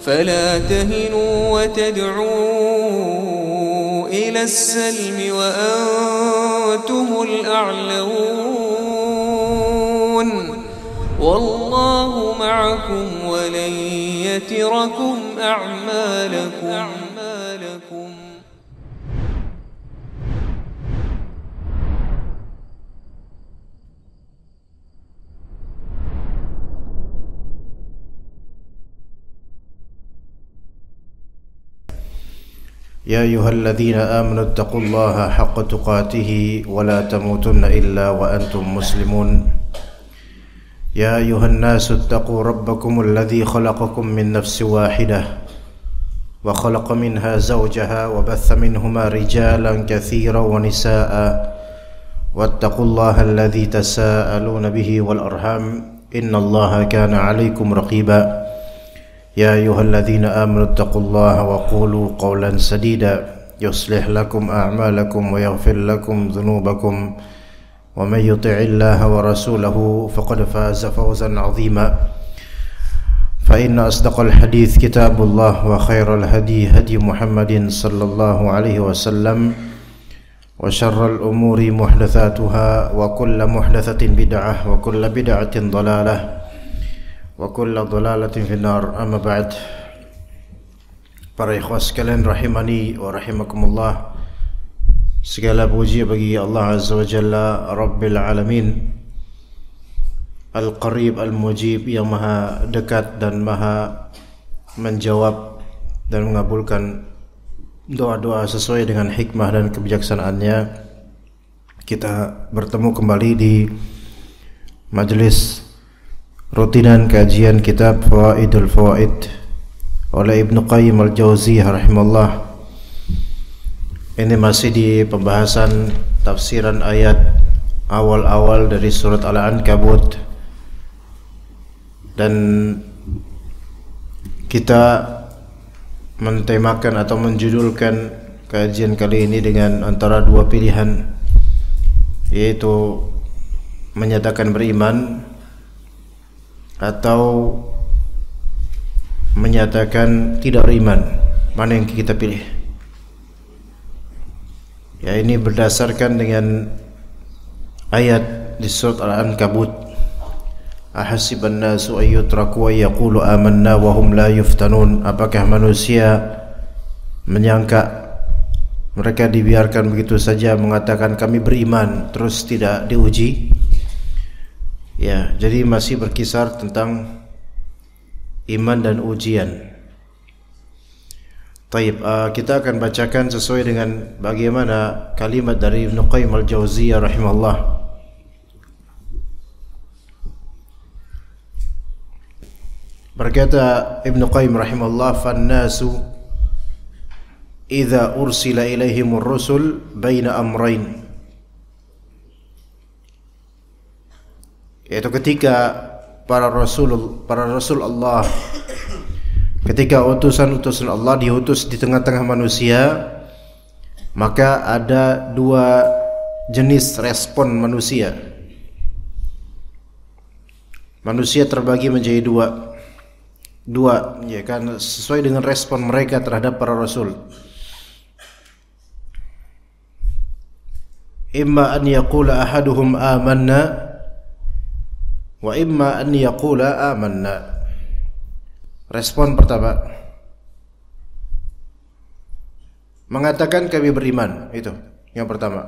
فلا تهنوا وتدعوا إلى السلم وأنتم الأعلون والله معكم ولن يتركم أعمالكم. يا أيها الذين آمنوا اتقوا الله حق تقاته ولا تموتن إلا وأنتم مسلمون يا أيها الناس اتقوا ربكم الذي خلقكم من نفس واحدة وخلق منها زوجها وبث منهما رجالا كثيرا ونساء واتقوا الله الذي تساءلون به والأرحام إن الله كان عليكم رقيبا يا أيها الذين آمنوا اتقوا الله وقولوا قولا سديدا يصلح لكم أعمالكم ويغفر لكم ذنوبكم ومن يطع الله ورسوله فقد فاز فوزا عظيما فإن أصدق الحديث كتاب الله وخير الهدي هدي محمد صلى الله عليه وسلم وشر الأمور محدثاتها وكل محدثة بدعة وكل بدعة ضلالة wa kullu dhalalatin finnar. Amma ba'd. Para ikhwas sekalian rahimani wa rahimakumullah, segala puji bagi Allah Azza wa Jalla Rabbil Alamin, Al-Qarib Al-Mujib, yang maha dekat dan maha menjawab dan mengabulkan doa-doa sesuai dengan hikmah dan kebijaksanaannya. Kita bertemu kembali di majelis rutinan kajian kitab Fawaidul Fawaid oleh Ibnu Qayyim Al-Jauziyah rahimahullah. Ini masih di pembahasan tafsiran ayat awal-awal dari surat Al-Ankabut, dan kita mentemakan atau menjudulkan kajian kali ini dengan antara dua pilihan, yaitu menyatakan beriman atau menyatakan tidak beriman. Mana yang kita pilih? Ya, ini berdasarkan dengan ayat di surat Al-Ankabut, ahasiban nasu ayyutraku wa yaqulu amanna wa hum la yuftanun. Apakah manusia menyangka mereka dibiarkan begitu saja mengatakan kami beriman terus tidak diuji? Ya, jadi masih berkisar tentang iman dan ujian. Taib, kita akan bacakan sesuai dengan bagaimana kalimat dari Ibnu Qayyim Al-Jauziyah rahimahullah. Berkata Ibnu Qayyim rahimahullah, "Fannasu idza ursila ilaihimur rusul baina amrayn." Yaitu ketika para rasul Allah, ketika utusan-utusan Allah diutus di tengah-tengah manusia, maka ada dua jenis respon manusia. Manusia terbagi menjadi dua, ya kan, sesuai dengan respon mereka terhadap para rasul. Imma an yaqula ahaduhum amanna wa imma an yaqula amanna. Respon pertama, mengatakan kami beriman, itu yang pertama.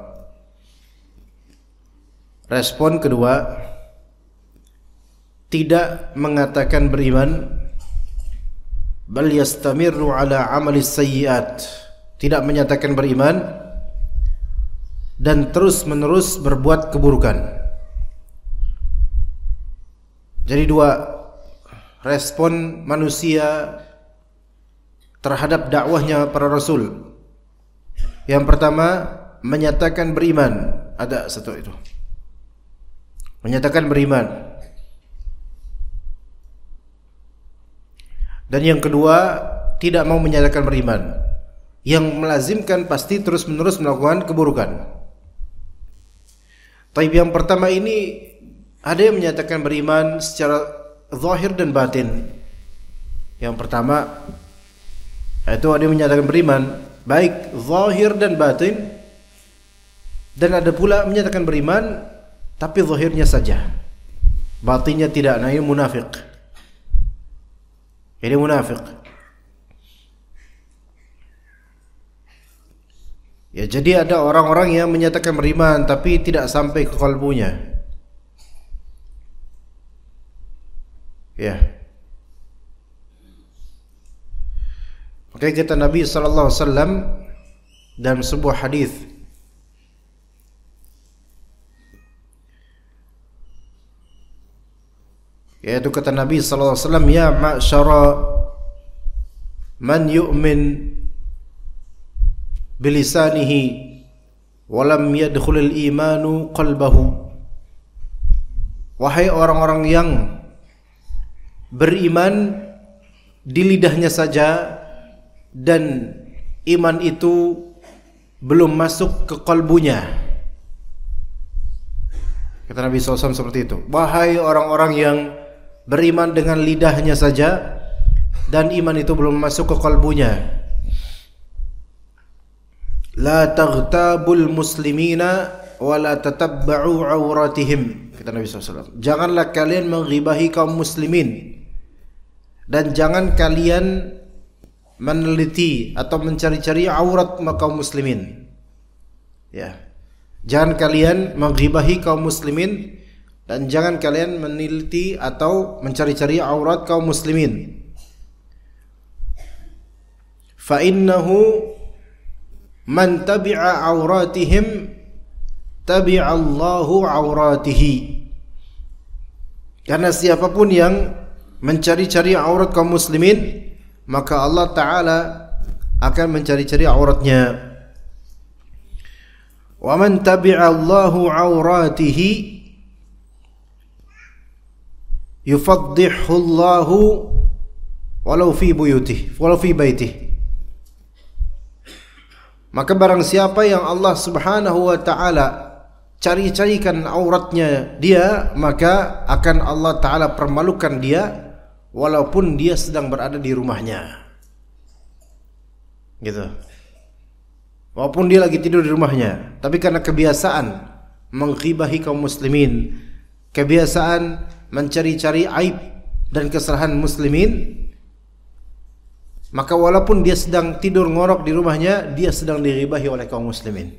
Respon kedua, tidak mengatakan beriman, bal yastamirru ala amali sayyiat, tidak menyatakan beriman dan terus-menerus berbuat keburukan. Jadi dua respon manusia terhadap dakwahnya para rasul. Yang pertama, menyatakan beriman, ada satu itu, menyatakan beriman. Dan yang kedua, tidak mau menyatakan beriman, yang melazimkan pasti terus-menerus melakukan keburukan. Tapi yang pertama ini, ada yang menyatakan beriman secara zahir dan batin, Yang pertama itu ada yang menyatakan beriman baik zahir dan batin, dan ada pula menyatakan beriman tapi zahirnya saja, batinnya tidak. Nah, ini munafik. Ini munafik. Ya, jadi ada orang-orang yang menyatakan beriman tapi tidak sampai ke kalbunya. Ya. Maka kata Nabi sallallahu alaihi wasallam dalam sebuah hadis, yaitu kata Nabi sallallahu alaihi wasallam, ya ma'syara man yu'min bilisanihi wa lam yadkhulul imanu qalbahu. Wahai orang-orang yang beriman di lidahnya saja dan iman itu belum masuk ke kalbunya. Kata Nabi SAW seperti itu. Wahai orang-orang yang beriman dengan lidahnya saja dan iman itu belum masuk ke kalbunya. La taghtabul muslimina wa la tatabba'u auratihim. Kata Nabi SAW. Janganlah kalian menggibahi kaum muslimin, dan jangan kalian meneliti atau mencari-cari aurat kaum muslimin. Ya. Jangan kalian menggibahi kaum muslimin, dan jangan kalian meneliti atau mencari-cari aurat kaum muslimin. Fa innahu man tabi'a auratihim tabi'a Allahu auratihi. Karena siapapun yang mencari-cari aurat kaum muslimin, maka Allah Ta'ala akan mencari-cari auratnya. Wa man tabi'a Allahu auratihi yufaddihu Allahu walau fi buyutihi, walau fi baitihi. Maka barang siapa yang Allah Subhanahu wa Ta'ala cari-carikan auratnya dia, maka akan Allah Ta'ala permalukan dia walaupun dia sedang berada di rumahnya. Gitu. Walaupun dia lagi tidur di rumahnya, tapi karena kebiasaan menggibahi kaum muslimin, kebiasaan mencari-cari aib dan kesalahan muslimin, maka walaupun dia sedang tidur ngorok di rumahnya, dia sedang dighibahi oleh kaum muslimin.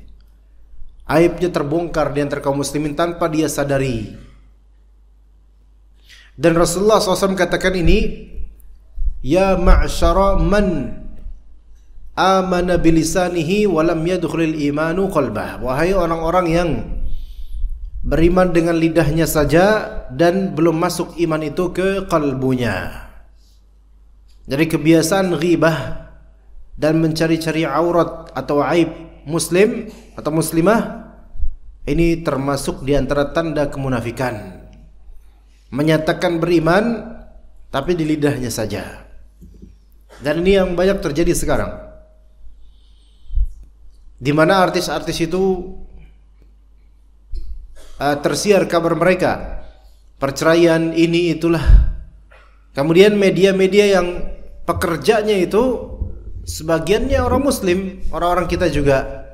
Aibnya terbongkar di antara kaum muslimin tanpa dia sadari. Dan Rasulullah SAW katakan ini, ya ma'syara man amana bilisanihi walam yadkhulil imanu qalbah. Wahai orang-orang yang beriman dengan lidahnya saja dan belum masuk iman itu ke kalbunya. Jadi kebiasaan ghibah dan mencari-cari aurat atau aib muslim atau muslimah ini termasuk di antara tanda kemunafikan. Menyatakan beriman tapi di lidahnya saja. Dan ini yang banyak terjadi sekarang, di mana artis-artis itu tersiar kabar mereka perceraian ini itulah. Kemudian media-media yang pekerjanya itu sebagiannya orang muslim, orang-orang kita juga,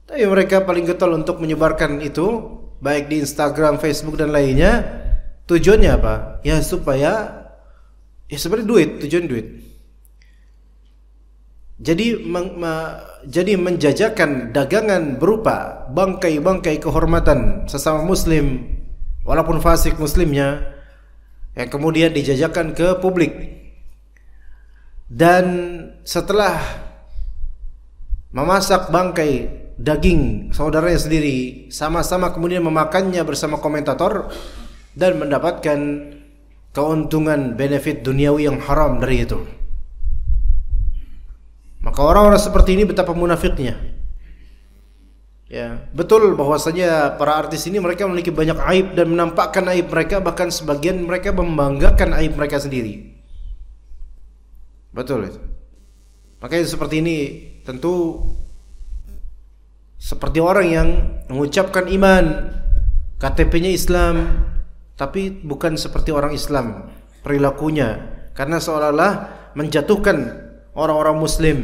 tapi mereka paling getol untuk menyebarkan itu baik di Instagram, Facebook dan lainnya. Tujuannya apa? Ya supaya sebenarnya duit, tujuan duit. Jadi menjajakan dagangan berupa bangkai-bangkai kehormatan sesama muslim walaupun fasik muslimnya, yang kemudian dijajakan ke publik. Dan setelah memasak bangkai daging saudaranya sendiri, sama-sama kemudian memakannya bersama komentator dan mendapatkan keuntungan benefit duniawi yang haram dari itu. Maka orang-orang seperti ini betapa munafiknya. Ya, betul bahwasanya para artis ini mereka memiliki banyak aib dan menampakkan aib mereka, bahkan sebagian mereka membanggakan aib mereka sendiri. Betul itu. Makanya seperti ini tentu seperti orang yang mengucapkan iman, KTP-nya Islam, tapi bukan seperti orang Islam perilakunya, karena seolah-olah menjatuhkan orang-orang muslim,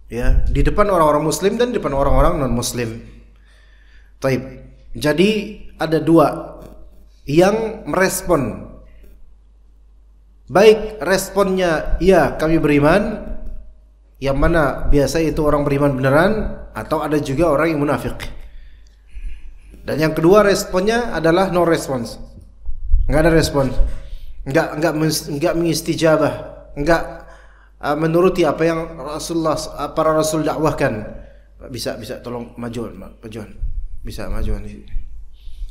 ya, di depan orang-orang muslim dan di depan orang-orang non-muslim. Taib. Jadi ada dua yang merespon. Baik responnya ya kami beriman, yang mana biasa itu orang beriman beneran, atau ada juga orang yang munafik. Dan yang kedua responnya adalah no response. Enggak ada respon. Enggak mengistijabah, enggak menuruti apa yang para rasul dakwahkan. Bisa tolong majuan. Bisa majuan.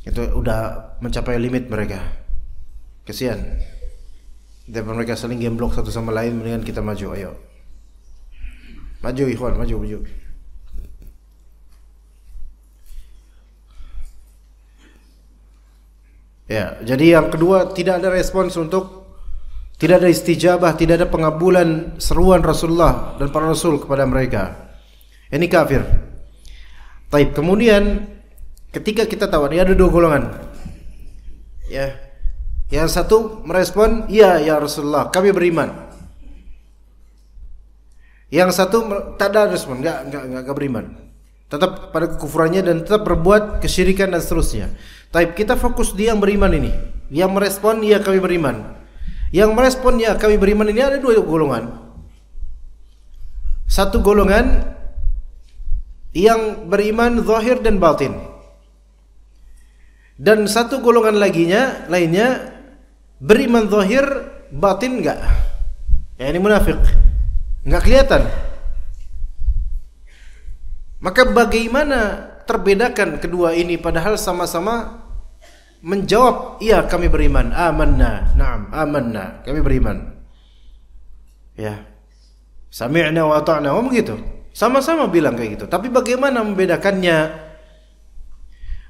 Itu udah mencapai limit mereka. Kesian. Daripada mereka saling gemblok satu sama lain, mendingan kita maju. Ayo. Maju ikhwan, maju. Ya, jadi yang kedua tidak ada respons tidak ada istijabah, tidak ada pengabulan seruan Rasulullah dan para rasul kepada mereka. Ini kafir. Taib. Kemudian ketika kita tahu ini ada dua golongan. Ya. Yang satu merespon, "Ya Rasulullah, kami beriman." Yang satu tak ada respon, enggak beriman. Tetap pada kekufurannya dan tetap berbuat kesyirikan dan seterusnya. Taib, kita fokus di yang beriman ini. Yang merespon, "Ya kami beriman." Yang merespon, "Ya kami beriman" ini ada dua golongan. Satu golongan yang beriman zahir dan batin. Dan satu golongan lainnya beriman zahir, batin enggak. Ya, ini munafik. Enggak kelihatan. Maka bagaimana terbedakan kedua ini padahal sama-sama menjawab, "Iya kami beriman." Amanna. Naam, amanna. Kami beriman. Ya. Sami'na wa ata'na. Begitu. Sama-sama bilang kayak gitu. Tapi bagaimana membedakannya?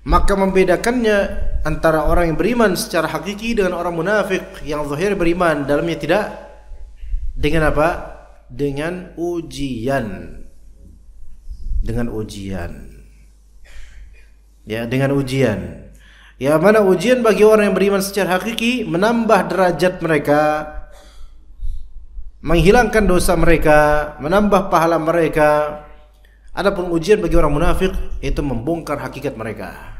Maka membedakannya antara orang yang beriman secara hakiki dengan orang munafik yang zahir beriman, dalamnya tidak, dengan apa? Dengan ujian. Ya, dengan ujian. Ya, mana ujian bagi orang yang beriman secara hakiki menambah derajat mereka, menghilangkan dosa mereka, menambah pahala mereka. Adapun ujian bagi orang munafik itu membongkar hakikat mereka.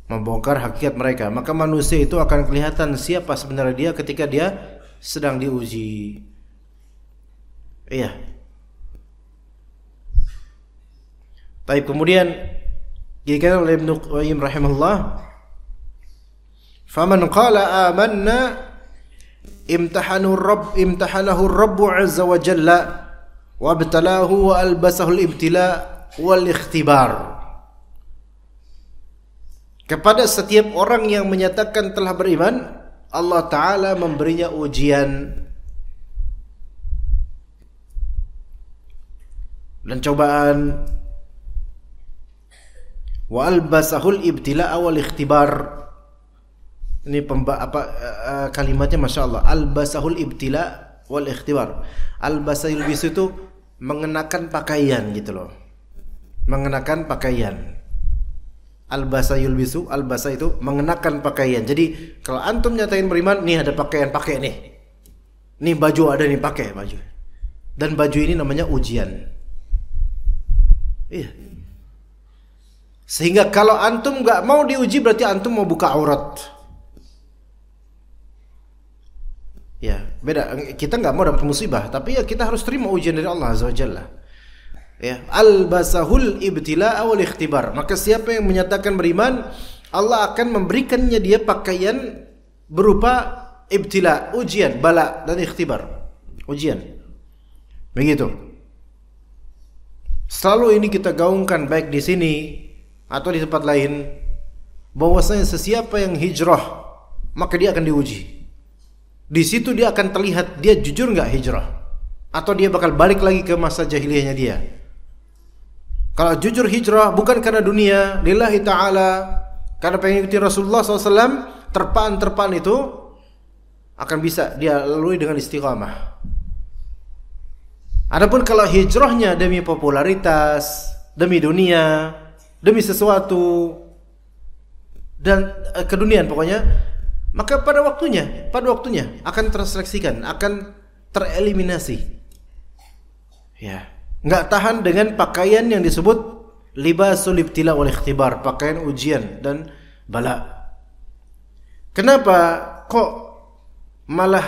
Maka manusia itu akan kelihatan siapa sebenarnya dia ketika dia sedang diuji. Iya. Baik, kemudian dikatakan oleh Ibnu Qayyim rahimahullah, "Faman qala amanna imtahanahu ar-Rabb 'azza wa jalla wa abtalahu wa albasahu al-ibtila wal ikhtibar." Kepada setiap orang yang menyatakan telah beriman, Allah Ta'ala memberinya ujian dan cobaan. Wa albasahul ibtila'a wal ikhtibar. Ini kalimatnya Masya Allah. Albasahul ibtila' wal ikhtibar. Albasahul bisu itu mengenakan pakaian gitu loh. Mengenakan pakaian. Albasa yulbisu, albasa itu mengenakan pakaian. Jadi kalau antum nyatain beriman, nih ada pakaian pakai nih. Nih baju ada nih pakai baju. Dan baju ini namanya ujian. Iya. Sehingga kalau antum nggak mau diuji berarti antum mau buka aurat. Ya, beda. Kita nggak mau dapat musibah, tapi ya kita harus terima ujian dari Allah Azza wa Jalla. Ya, albasahul ibtila'a wal ikhtibar. Maka siapa yang menyatakan beriman, Allah akan memberikannya dia pakaian berupa ibtila, ujian, bala dan ikhtibar. Ujian. Begitu. Selalu ini kita gaungkan baik di sini atau di tempat lain, bahwasanya sesiapa yang hijrah maka dia akan diuji. Di situ dia akan terlihat dia jujur enggak hijrah, atau dia bakal balik lagi ke masa jahiliyahnya dia. Kalau jujur hijrah bukan karena dunia, lillahi ta'ala, karena pengen ikuti Rasulullah SAW, terpaan-terpaan itu akan bisa dia lalui dengan istiqamah. Adapun kalau hijrahnya demi popularitas, demi dunia, demi sesuatu dan keduniaan pokoknya, maka pada waktunya akan terseleksikan, akan tereliminasi. Ya, nggak tahan dengan pakaian yang disebut libasul ibtila wal ikhtibar, pakaian ujian dan bala. Kenapa kok malah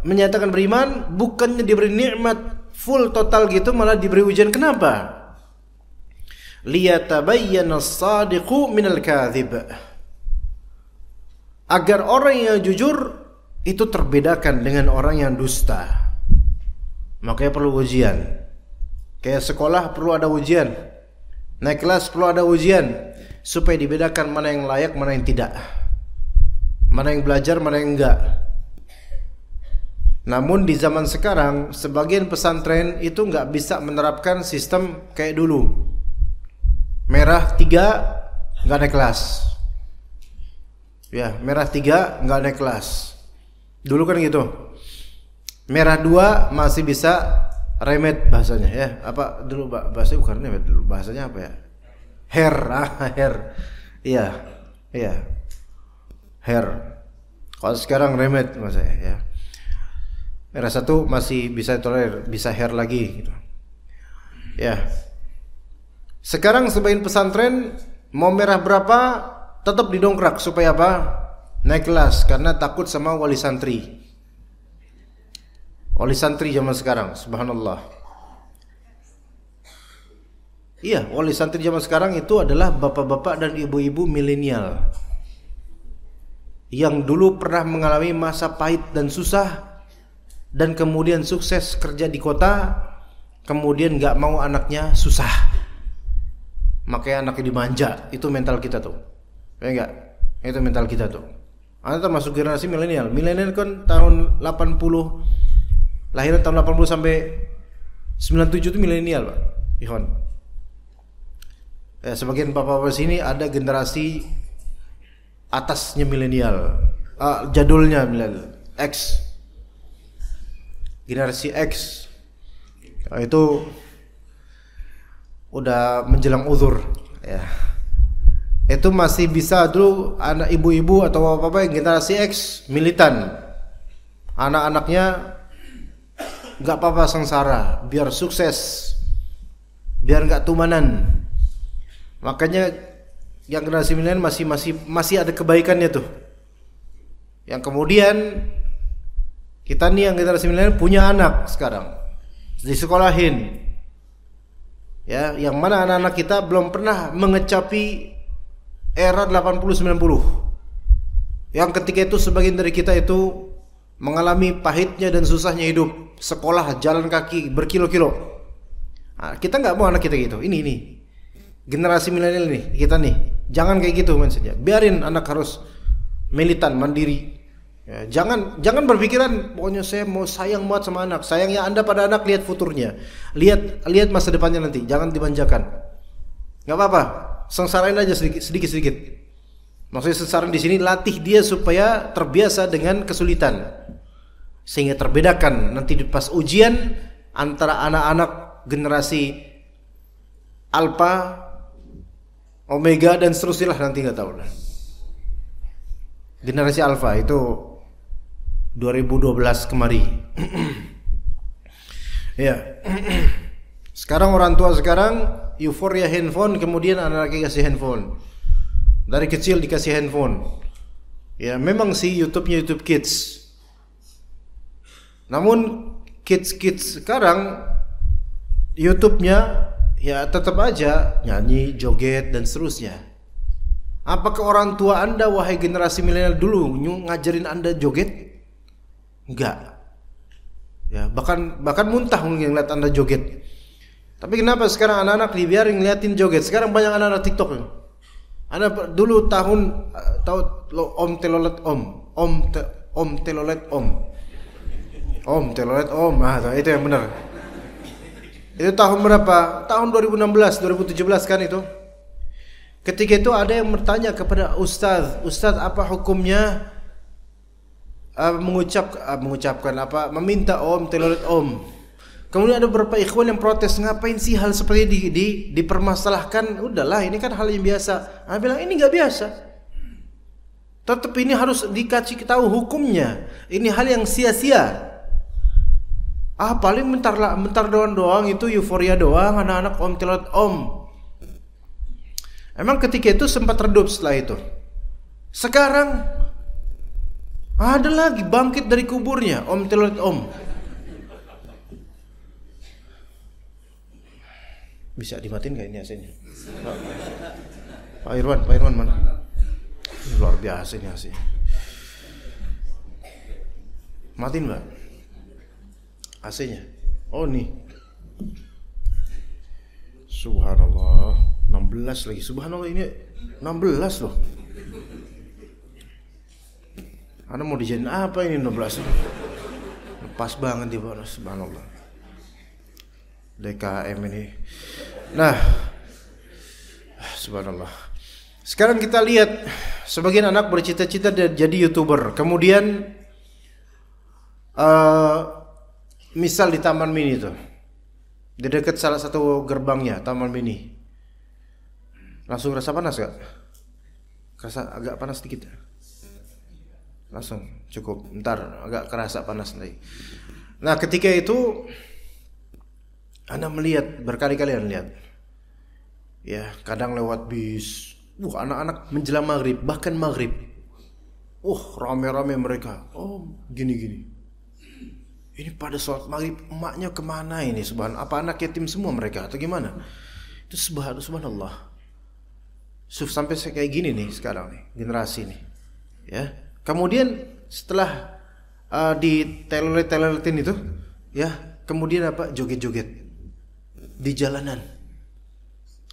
menyatakan beriman, bukannya diberi nikmat full total gitu, malah diberi ujian? Kenapa? Liyatabayyana as-sadiqu minal kadhib, agar orang yang jujur itu terbedakan dengan orang yang dusta. Makanya perlu ujian. Kayak sekolah perlu ada ujian, naik kelas perlu ada ujian, supaya dibedakan mana yang layak, mana yang tidak, mana yang belajar, mana yang enggak. Namun di zaman sekarang sebagian pesantren itu enggak bisa menerapkan sistem kayak dulu. Merah 3 enggak naik kelas. Ya, merah 3 enggak naik kelas. Dulu kan gitu. Merah 2 masih bisa remed bahasanya, ya. Apa dulu bahasanya? Bukan remed dulu, bahasanya apa ya? Hair. Iya. Hair. Kalau sekarang remed maksudnya, ya. Merah 1 masih bisa tolerir, bisa hair lagi gitu. Ya. Sekarang sebagian pesantren mau merah berapa tetap didongkrak supaya apa? Naik kelas, karena takut sama wali santri. Wali santri zaman sekarang, subhanallah. Iya, wali santri zaman sekarang itu adalah bapak-bapak dan ibu-ibu milenial yang dulu pernah mengalami masa pahit dan susah, dan kemudian sukses kerja di kota, kemudian gak mau anaknya susah, makanya anaknya dimanja. Itu mental kita tuh, ya enggak? Itu mental kita tuh. Anda termasuk generasi milenial. Milenial kan tahun 80, lahiran tahun 80 sampai 97 itu milenial, Pak Ikhwan. Sebagian bapak-bapak sini ada generasi atasnya milenial, jadulnya milenial, X, generasi X. Itu udah menjelang uzur, ya. Itu masih bisa dulu anak ibu-ibu atau bapak-bapak yang generasi X militan, anak-anaknya nggak apa-apa sengsara, biar sukses, biar nggak tumanan. Makanya yang generasi milenial masih ada kebaikannya tuh. Yang kemudian kita nih yang generasi milenial punya anak sekarang, disekolahin, ya, yang mana anak-anak kita belum pernah mengecapi era 80-90, yang ketika itu sebagian dari kita itu mengalami pahitnya dan susahnya hidup, sekolah jalan kaki berkilo-kilo. Nah, kita nggak mau anak kita gitu. Ini generasi milenial nih, kita nih, jangan kayak gitu maksudnya. Biarin anak harus militan, mandiri. Ya, jangan berpikiran pokoknya saya mau sayang banget sama anak. Sayangnya Anda pada anak, lihat futurnya, lihat masa depannya nanti. Jangan dimanjakan. Nggak apa-apa, sengsarain aja sedikit. Maksudnya sengsarain di sini, latih dia supaya terbiasa dengan kesulitan, sehingga terbedakan nanti pas ujian antara anak-anak generasi Alpha, Omega dan seterusnya lah, nanti nggak tahu lah. Generasi Alpha itu 2012 kemari. Ya. Sekarang orang tua sekarang euforia handphone, kemudian anak-anaknya kasih handphone. Dari kecil dikasih handphone. Ya, memang sih YouTube-nya YouTube Kids. Namun kids sekarang YouTube-nya ya tetap aja nyanyi, joget dan seterusnya. Apakah orang tua Anda, wahai generasi milenial, dulu ngajarin Anda joget? Enggak. Ya, bahkan muntah mungkin ngeliat Anda joget. Tapi kenapa sekarang anak-anak dibiarin ngeliatin joget? Sekarang banyak anak-anak TikTok. Anda dulu tahu om telolet om. Nah, itu yang benar. Itu tahun berapa? Tahun 2016, 2017 kan itu. Ketika itu ada yang bertanya kepada Ustaz apa hukumnya mengucapkan apa, meminta om, telolet om. Kemudian ada beberapa ikhwan yang protes, ngapain sih hal seperti ini dipermasalahkan? Udahlah, ini kan hal yang biasa. Saya bilang ini nggak biasa. Tetap ini harus dikasih tahu hukumnya. Ini hal yang sia-sia. Paling bentar doang itu euforia doang, anak-anak om tilawat om. Emang ketika itu sempat redup setelah itu. Sekarang ada lagi bangkit dari kuburnya om tilawat om. Bisa dimatiin gak ini AC-nya? Pak Irwan mana? Luar biasa ini AC. Matiin Mbak AC-nya. Oh nih. Subhanallah, 16 lagi. Subhanallah, ini 16 loh. Anda mau dijadiin apa ini 16? Pas banget di bawah. Subhanallah. DKM ini. Nah, subhanallah. Sekarang kita lihat sebagian anak bercita-cita jadi YouTuber. Kemudian misal di Taman Mini itu, di dekat salah satu gerbangnya Taman Mini, langsung rasa panas gak? Rasa agak panas sedikit. Langsung cukup, ntar agak kerasa panas lagi. Nah ketika itu Anda melihat, berkali-kali Anda lihat, ya kadang lewat bis, anak-anak menjelang maghrib, bahkan maghrib, rame-rame mereka, gini-gini. Ini pada sholat maghrib, emaknya kemana ini? Subhanallah, apa anak yatim semua mereka atau gimana? Itu subhanallah. Sampai kayak gini nih sekarang nih, generasi nih. Ya. Kemudian setelah di teler-telerin itu, ya, kemudian apa? Joget-joget di jalanan.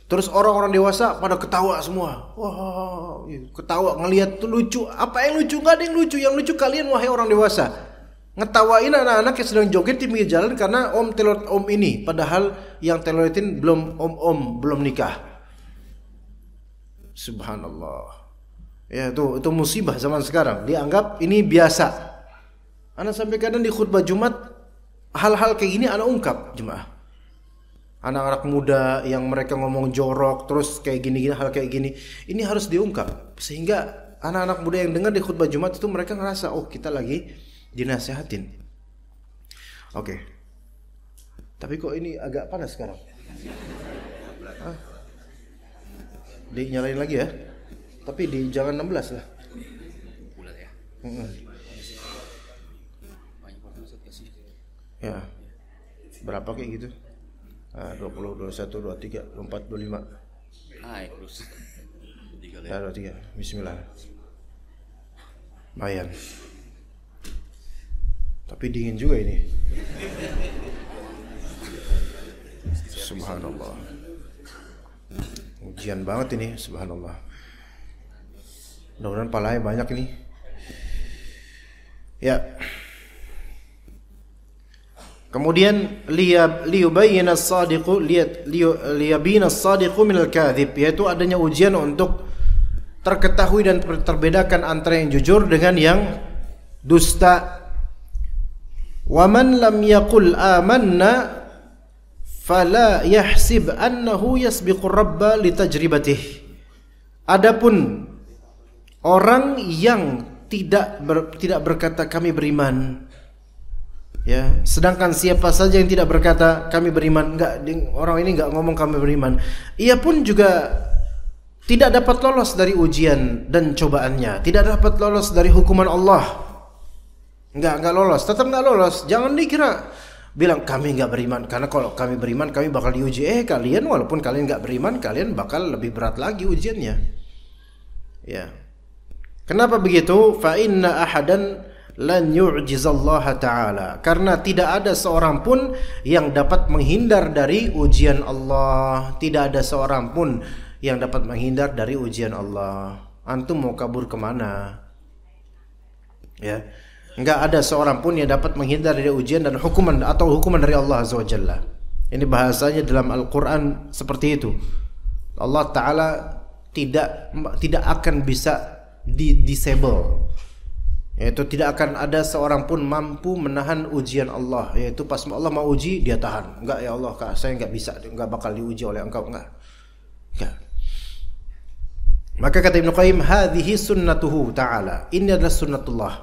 Terus orang-orang dewasa pada ketawa semua. Wah, ketawa ngelihat tuh lucu. Apa yang lucu? Gak ada yang lucu. Yang lucu kalian wahai orang dewasa. Ngetawain anak-anak yang sedang joget di pinggir jalan karena om teler om ini, padahal yang telerin belum om belum nikah. Subhanallah. Ya itu musibah zaman sekarang. Dianggap ini biasa. Anak sampai kadang di khutbah Jumat hal-hal kayak gini anak ungkap jemaah. Anak-anak muda yang mereka ngomong jorok terus kayak gini hal kayak gini, ini harus diungkap sehingga anak-anak muda yang dengar di khutbah Jumat itu mereka ngerasa kita lagi dinasihatin. Oke. Tapi kok ini agak panas sekarang? Dinyalain lagi ya. Tapi jangan 16 lah. Bulat ya. Ya. Berapa kayak gitu? 20, 21, 23, 24, 25. Naik terus. 23. Bismillah. Bayan. Tapi dingin juga ini. Subhanallah. Ujian banget ini, subhanallah. Mudah-mudahan palanya banyak ini. Ya. Kemudian liyubayyana as-sadiqu liyabina as-sadiqu min al-kadhib, yaitu adanya ujian untuk terketahui dan terbedakan antara yang jujur dengan yang dusta. Wa man lam yaqul amanna fala yahsib annahu yasbiqur rabba litajribatih. Adapun orang yang tidak berkata kami beriman, ya, sedangkan siapa saja yang tidak berkata kami beriman, orang ini enggak ngomong kami beriman, ia pun juga tidak dapat lolos dari ujian dan cobaannya, tidak dapat lolos dari hukuman Allah. Enggak lolos, tetap enggak lolos. Jangan dikira bilang kami enggak beriman, karena kalau kami beriman kami bakal diuji. Kalian walaupun kalian enggak beriman, kalian bakal lebih berat lagi ujiannya. Ya. Kenapa begitu? Fa inna ahadan lan yu'jizallaha ta'ala. Karena tidak ada seorang pun yang dapat menghindar dari ujian Allah. Tidak ada seorang pun yang dapat menghindar dari ujian Allah. Antum mau kabur kemana? Ya, enggak ada seorang pun yang dapat menghindar dari ujian dan hukuman dari Allah Azza wa Jalla. Ini bahasanya dalam Al-Quran seperti itu. Allah Ta'ala tidak akan bisa disable, yaitu tidak akan ada seorang pun mampu menahan ujian Allah. Yaitu pas Allah mau uji dia tahan. Enggak, ya Allah, saya enggak bisa, enggak bakal diuji oleh engkau, enggak. Maka kata Ibnu Qayyim, hadhihi sunnatuhu ta'ala. Ini adalah sunnatullah.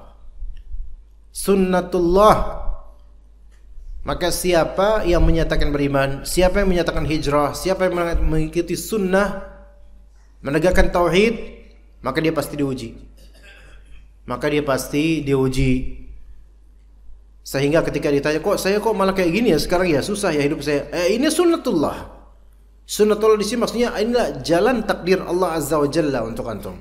Sunnatullah. Maka siapa yang menyatakan beriman, siapa yang menyatakan hijrah, siapa yang mengikuti sunnah, menegakkan tauhid, maka dia pasti diuji. Sehingga ketika ditanya, saya kok malah kayak gini ya sekarang ya, susah ya hidup saya. Ini sunnatullah. Sunnatullah di sini maksudnya inilah jalan takdir Allah Azza wa Jalla untuk antum.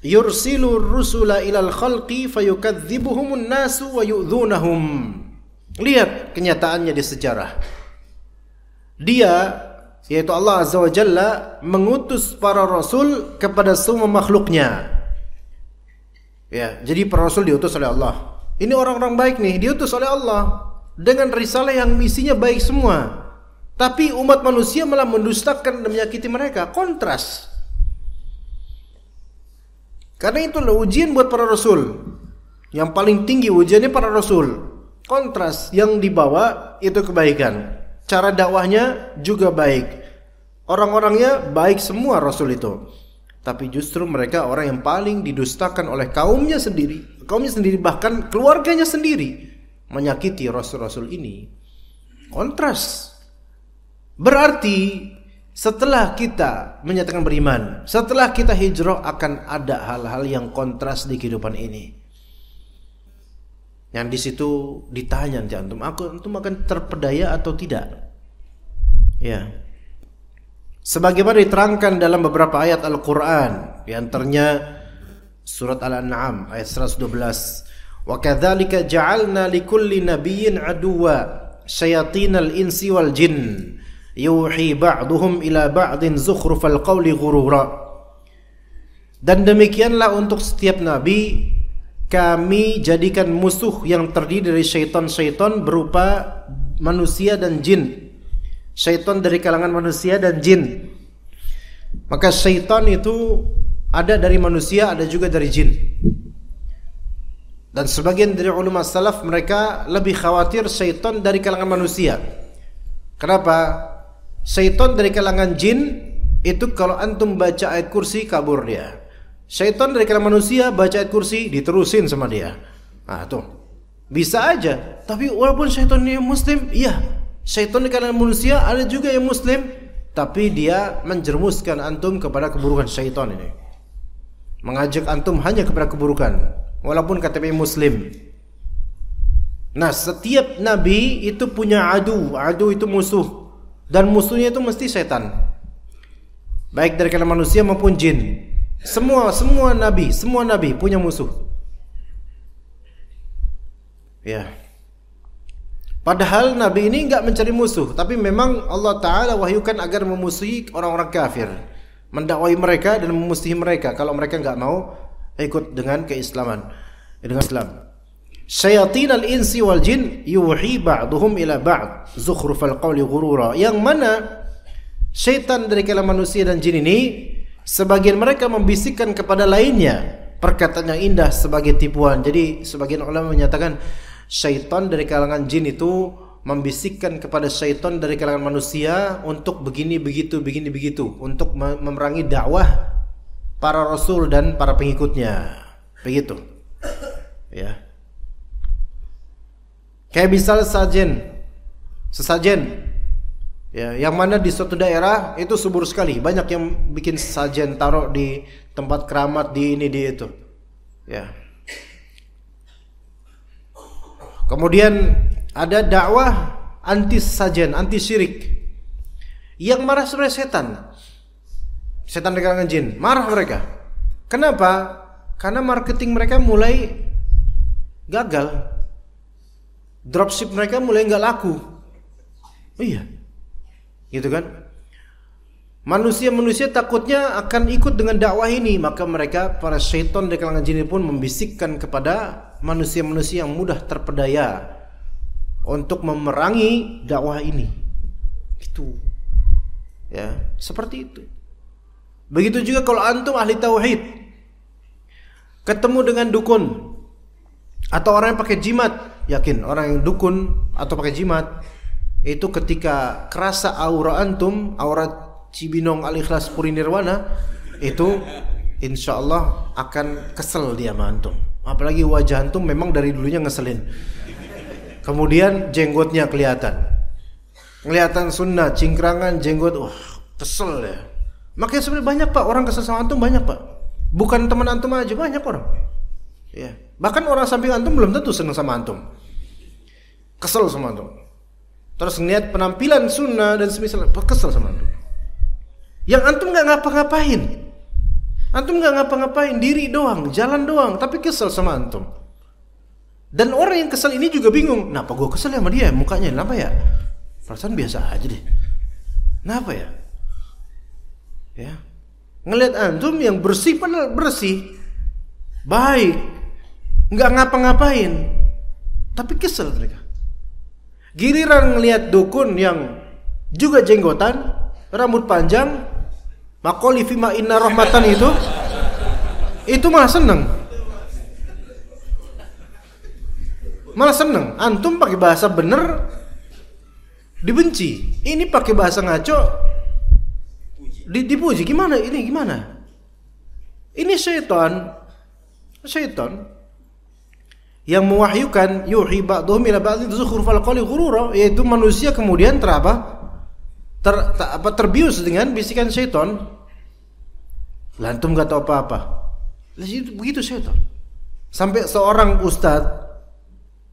Yursilu rusula ilal khalqi fayukadzibuhumun nasu wa yu'dzunahum. Lihat kenyataannya di sejarah. Dia, yaitu Allah Azza wa Jalla, mengutus para rasul kepada semua makhluknya. Ya, jadi para rasul diutus oleh Allah. Ini orang-orang baik nih, diutus oleh Allah dengan risalah yang misinya baik semua. Tapi umat manusia malah mendustakan dan menyakiti mereka. Kontras. Karena itulah ujian buat para rasul. Yang paling tinggi ujiannya para rasul. Kontras. Yang dibawa itu kebaikan. Cara dakwahnya juga baik. Orang-orangnya baik semua rasul itu. Tapi justru mereka orang yang paling didustakan oleh kaumnya sendiri. Kaumnya sendiri, bahkan keluarganya sendiri, menyakiti rasul-rasul ini. Kontras. Berarti setelah kita menyatakan beriman, setelah kita hijrah, akan ada hal-hal yang kontras di kehidupan ini. Yang di situ ditanya nanti antum akan terpedaya atau tidak? Ya. Sebagaimana diterangkan dalam beberapa ayat Al-Qur'an, di antaranya surat Al-An'am ayat 112. Wa kadzalika ja'alna likulli nabiyyin aduwwa syayatinal insi wal jin yuhi ba'duhum ila ba'din zukhrufal qawli ghurura. Dan demikianlah untuk setiap nabi kami jadikan musuh yang terdiri dari syaitan-syaitan berupa manusia dan jin. Syaitan dari kalangan manusia dan jin. Maka syaitan itu ada dari manusia, ada juga dari jin. Dan sebagian dari ulama salaf mereka lebih khawatir syaitan dari kalangan manusia. Kenapa? Syaitan dari kalangan jin itu kalau antum baca ayat kursi kabur dia. Syaitan dari kalangan manusia baca ayat kursi diterusin sama dia. Nah tuh, bisa aja. Tapi walaupun syaitan ini muslim, iya, syaitan dari kalangan manusia ada juga yang muslim, tapi dia menjerumuskan antum kepada keburukan syaitan ini. Mengajak antum hanya kepada keburukan, walaupun KTP muslim. Nah, setiap nabi itu punya adu itu musuh. Dan musuhnya itu mesti setan. Baik dari kalangan manusia maupun jin. Semua nabi punya musuh. Ya. Padahal nabi ini enggak mencari musuh, tapi memang Allah Ta'ala wahyukan agar memusuhi orang-orang kafir, mendakwai mereka dan memusuhi mereka kalau mereka enggak mau ikut dengan keislaman, dengan Islam. Syayatinal insi wal jin yuhi ba'duhum ila ba'd zukhrufal qawli ghurura. Yang mana syaitan dari kalangan manusia dan jin ini sebagian mereka membisikkan kepada lainnya perkataan yang indah sebagai tipuan. Jadi sebagian ulama menyatakan syaitan dari kalangan jin itu membisikkan kepada syaitan dari kalangan manusia untuk begini begitu untuk memerangi dakwah para rasul dan para pengikutnya. Begitu. Ya. Kayak misal sesajen, ya, yang mana di suatu daerah itu subur sekali, banyak yang bikin sesajen taruh di tempat keramat, di ini di itu, ya. Kemudian ada dakwah anti sesajen, anti syirik. Yang marah sebenarnya setan dari kalangan jin, marah mereka. Kenapa? Karena marketing mereka mulai gagal. Dropship mereka mulai nggak laku. Iya, gitu kan? Manusia takutnya akan ikut dengan dakwah ini, maka mereka para syaitan dari kalangan jin pun membisikkan kepada manusia-manusia yang mudah terpedaya untuk memerangi dakwah ini. Itu, ya, seperti itu. Begitu juga kalau antum ahli tauhid, ketemu dengan dukun atau orang yang pakai jimat. Yakin orang yang dukun atau pakai jimat itu ketika kerasa aura antum, aura Cibinong Al-Ikhlas Puri Nirwana, itu insya Allah akan kesel dia sama antum. Apalagi wajah antum memang dari dulunya ngeselin. Kemudian jenggotnya kelihatan sunnah, cingkrangan, jenggot, kesel ya. Makanya sebenarnya banyak Pak orang kesel sama antum, banyak Pak. Bukan teman antum aja, banyak orang. Ya. Bahkan orang samping antum belum tentu senang sama antum, kesel sama antum. Terus ngeliat penampilan sunnah dan semisal, kesel sama antum. Yang antum nggak ngapa-ngapain, diri doang, jalan doang, tapi kesel sama antum. Dan orang yang kesel ini juga bingung, kenapa gue kesel sama dia, mukanya kenapa ya? Perasaan biasa aja deh. Kenapa ya? Ya. Ngelihat antum yang bersih, padahal bersih, baik, nggak ngapa-ngapain, tapi kesel mereka. Giliran ngelihat dukun yang juga jenggotan, rambut panjang, makoli fima inna rahmatan itu malah seneng. Antum pakai bahasa bener dibenci, ini pakai bahasa ngaco dipuji. Gimana? Ini syaitan yang mewahyukan yuhi ba'dhum ila ba'dhin zukhrufal qawli ghurura, yaitu manusia kemudian terbius dengan bisikan syaitan. Antum enggak tahu apa-apa. Begitu syaitan. Sampai seorang ustadz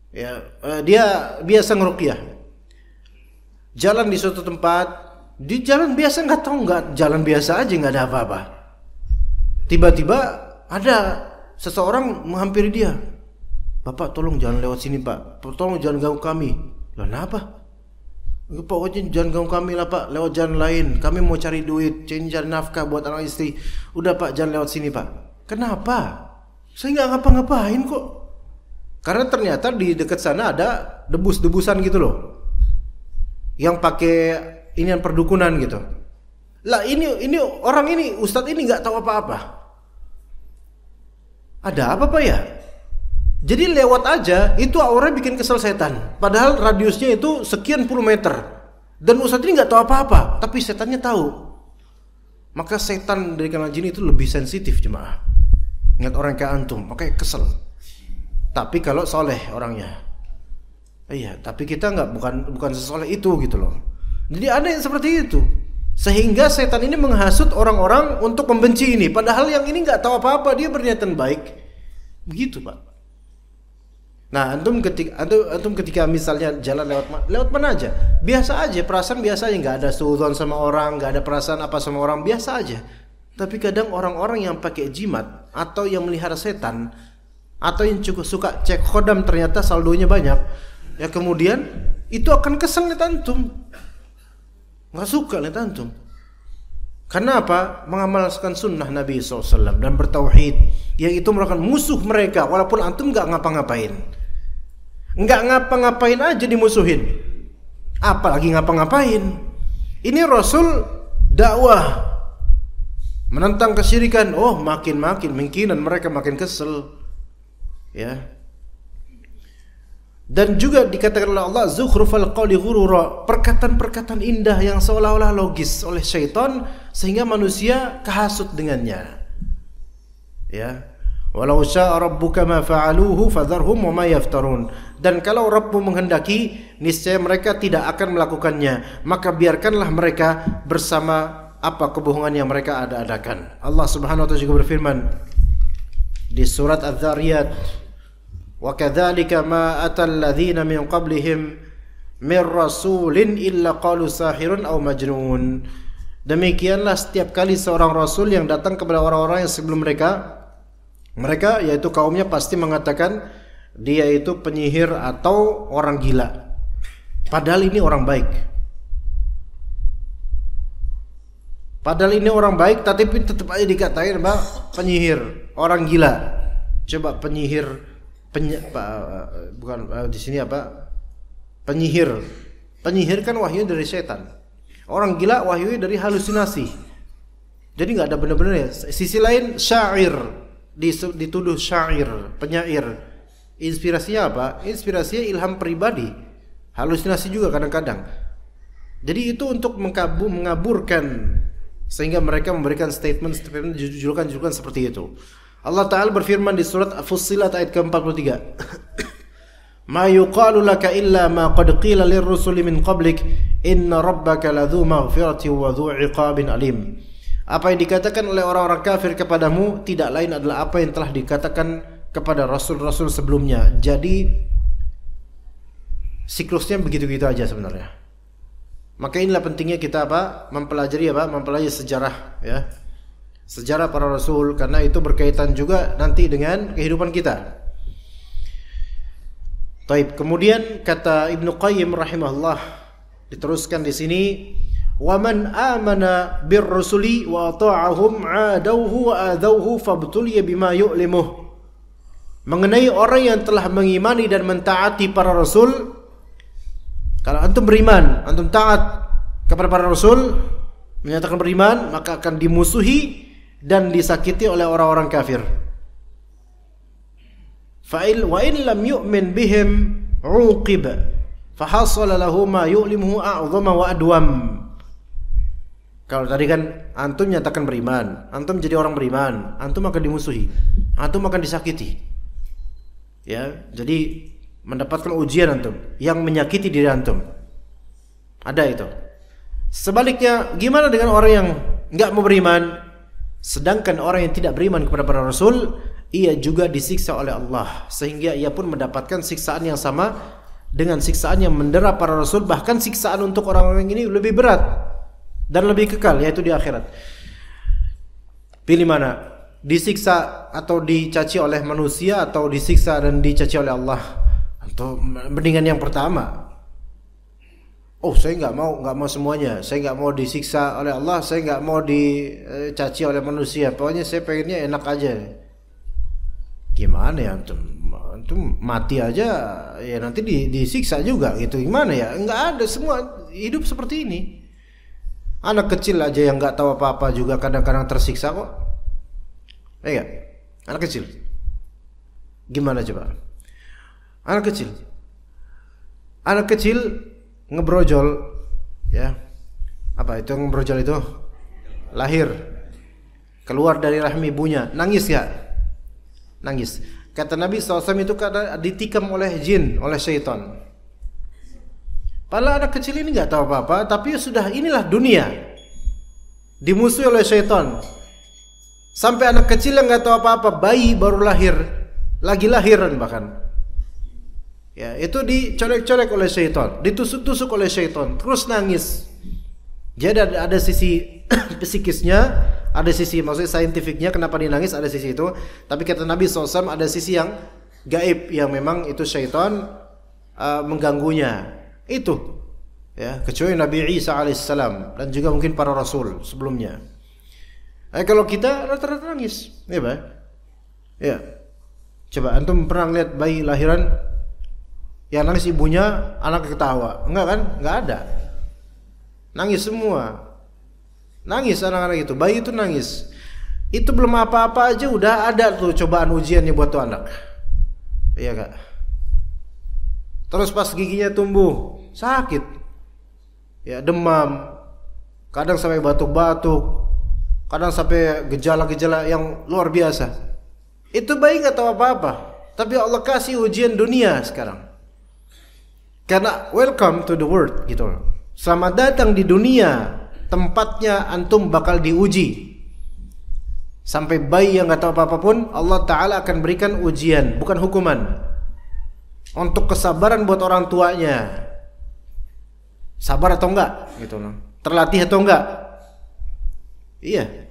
ya, dia biasa ngeruqyah. Jalan di suatu tempat, di jalan biasa jalan biasa aja, enggak ada apa-apa. Tiba-tiba ada seseorang menghampiri dia. Bapak tolong jangan lewat sini Pak, tolong jangan ganggu kami. Lah kenapa? Pak wajib jangan ganggu kami lah Pak, lewat jalan lain. Kami mau cari duit, cari nafkah buat anak istri. Udah Pak, jangan lewat sini Pak. Kenapa? Saya nggak ngapa-ngapain kok. Karena ternyata di dekat sana ada debus-debusan gitu loh, yang pakai inian perdukunan gitu. Lah ini orang ini, ustadz ini nggak tahu apa-apa. Ada apa Pak ya? Jadi lewat aja, itu aura bikin kesel setan. Padahal radiusnya itu sekian puluh meter. Dan ustadz ini nggak tahu apa-apa, tapi setannya tahu. Maka setan dari kalangan jin itu lebih sensitif jemaah. Ingat orang kayak antum, makanya kesel. Tapi kalau soleh orangnya, iya. Tapi kita bukan sesoleh itu gitu loh. Jadi ada yang seperti itu, sehingga setan ini menghasut orang-orang untuk membenci ini. Padahal yang ini nggak tahu apa-apa, dia berniatan baik. Begitu Pak. Nah, antum ketika misalnya jalan lewat mana aja, biasa aja, perasaan biasa aja, nggak ada suudzon sama orang, nggak ada perasaan apa sama orang, biasa aja. Tapi kadang orang-orang yang pakai jimat atau yang melihara setan atau yang cukup suka cek khodam ternyata saldonya banyak, ya kemudian itu akan kesel lihat antum, nggak suka lihat antum. Karena apa? Mengamalkan sunnah Nabi SAW dan bertauhid, yang itu merupakan musuh mereka. Walaupun antum nggak ngapa-ngapain, nggak ngapa-ngapain aja dimusuhin, apalagi ngapa-ngapain. Ini Rasul dakwah menentang kesyirikan. Oh, makin mungkinan mereka makin kesel, ya. Dan juga dikatakan oleh Allah, zukhrufal qawli ghurura, perkataan-perkataan indah yang seolah-olah logis oleh syaitan sehingga manusia kehasut dengannya. Ya. Walau syaa rabbuka ma fa'aluhu fadharhum wa ma yaftarun. Dan kalau Rabbmu menghendaki, niscaya mereka tidak akan melakukannya, maka biarkanlah mereka bersama apa kebohongan yang mereka ada-adakan. Allah Subhanahu wa taala juga berfirman di surat Az-Zariyat, wa kadzalika ma atal ladzina min qablihim min rasulin illa qalu sahirun aw majnun. Demikianlah setiap kali seorang rasul yang datang kepada orang-orang yang sebelum mereka yaitu kaumnya pasti mengatakan dia itu penyihir atau orang gila. Padahal ini orang baik. Padahal ini orang baik, tapi tetap aja dikatain penyihir, orang gila. Coba penyihir, bukan di sini apa? Penyihir. Penyihir kan wahyu dari setan. Orang gila wahyu dari halusinasi. Jadi nggak ada benar-benar ya. Sisi lain syair, dituduh syair, penyair. Inspirasinya apa? Inspirasinya ilham pribadi. Halusinasi juga kadang-kadang. Jadi itu untuk mengaburkan sehingga mereka memberikan statement julukan seperti itu. Allah Ta'ala berfirman di surat Fussilat ayat ke-43. Ma yuqalu laka illa ma qad qila lirrusuli min qablik inna rabbaka ladzu maghfirati wa dzu iqabin alim. Apa yang dikatakan oleh orang-orang kafir kepadamu tidak lain adalah apa yang telah dikatakan kepada rasul-rasul sebelumnya. Jadi siklusnya begitu-begitu aja sebenarnya. Maka inilah pentingnya kita mempelajari sejarah, ya. Sejarah para rasul, karena itu berkaitan juga nanti dengan kehidupan kita. Taib. Kemudian kata Ibnu Qayyim rahimahullah, diteruskan di sini, wa man amana bir rusuli wa ata'ahum 'adawhu wa adawhu fabtuliya bima yu'limuh. Mengenai orang yang telah mengimani dan mentaati para rasul, kalau antum beriman, antum taat kepada para rasul, menyatakan beriman, maka akan dimusuhi dan disakiti oleh orang-orang kafir. Wa in lam yu'min bihim uqib fa hasala lahu ma yu'limuhu a'zama wa adwam. Kalau tadi kan antum nyatakan beriman, antum jadi orang beriman, antum akan dimusuhi, antum akan disakiti. Ya, jadi mendapatkan ujian antum yang menyakiti diri antum. Ada itu. Sebaliknya, gimana dengan orang yang enggak mau beriman? Sedangkan orang yang tidak beriman kepada para rasul, ia juga disiksa oleh Allah, sehingga ia pun mendapatkan siksaan yang sama dengan siksaan yang mendera para rasul. Bahkan siksaan untuk orang-orang ini lebih berat dan lebih kekal, yaitu di akhirat. Pilih mana? Disiksa atau dicaci oleh manusia, atau disiksa dan dicaci oleh Allah? Atau mendingan yang pertama? Oh, saya nggak mau semuanya. Saya nggak mau disiksa oleh Allah, saya nggak mau dicaci oleh manusia. Pokoknya saya pengennya enak aja. Gimana ya antum mati aja ya nanti disiksa juga gitu. Gimana ya? Nggak ada, semua hidup seperti ini. Anak kecil aja yang nggak tahu apa-apa juga kadang-kadang tersiksa kok. Iya, anak kecil. Gimana coba? Anak kecil ngebrojol, ya. Apa itu ngebrojol itu? Lahir, keluar dari rahim ibunya, nangis ya? Nangis. Kata Nabi SAW itu kadang ditikam oleh jin, oleh syaitan. Padahal anak kecil ini nggak tahu apa-apa, tapi sudah inilah dunia, dimusuhi oleh syaitan. Sampai anak kecil yang nggak tahu apa-apa, bayi baru lahir, lagi lahiran bahkan. Ya, itu dicolek-colek oleh syaitan, ditusuk-tusuk oleh syaitan, terus nangis. Jadi ada sisi psikisnya, ada sisi maksudnya saintifiknya kenapa dia nangis, ada sisi itu. Tapi kata Nabi SAW ada sisi yang gaib, yang memang itu syaitan mengganggunya. Itu, ya, kecuali Nabi Isa alaihissalam dan juga mungkin para rasul sebelumnya. Kalau kita rata-rata nangis, ya, Pak. Ya, coba antum pernah lihat bayi lahiran yang nangis ibunya, anak ketawa? Enggak kan? Enggak ada. Nangis semua. Nangis anak-anak itu, bayi itu nangis. Itu belum apa-apa aja udah ada tuh cobaan ujiannya buat tuh anak. Iya Kak. Terus pas giginya tumbuh, sakit. Ya, demam. Kadang sampai batuk-batuk. Kadang sampai gejala-gejala yang luar biasa. Itu bayi enggak tahu apa-apa, tapi Allah kasih ujian dunia sekarang. Karena welcome to the world gitu. Selamat datang di dunia, tempatnya antum bakal diuji. Sampai bayi yang enggak tahu apa-apa pun Allah Ta'ala akan berikan ujian, bukan hukuman. Untuk kesabaran buat orang tuanya. Sabar atau enggak gitu loh. Terlatih atau enggak? Iya.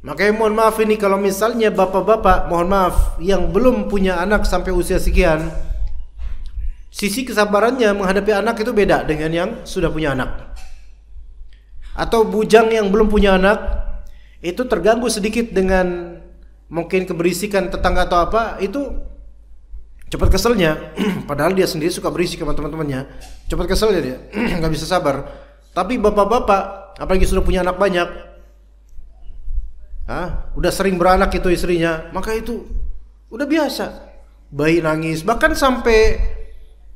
Makanya mohon maaf ini kalau misalnya bapak-bapak, mohon maaf, yang belum punya anak sampai usia sekian, sisi kesabarannya menghadapi anak itu beda dengan yang sudah punya anak. Atau bujang yang belum punya anak, itu terganggu sedikit dengan mungkin keberisikan tetangga atau apa, itu cepat keselnya. Padahal dia sendiri suka berisik sama teman-temannya, cepat keselnya dia, nggak bisa sabar. Tapi bapak-bapak, apalagi sudah punya anak banyak, udah sering beranak itu istrinya, maka itu udah biasa. Bayi nangis, bahkan sampai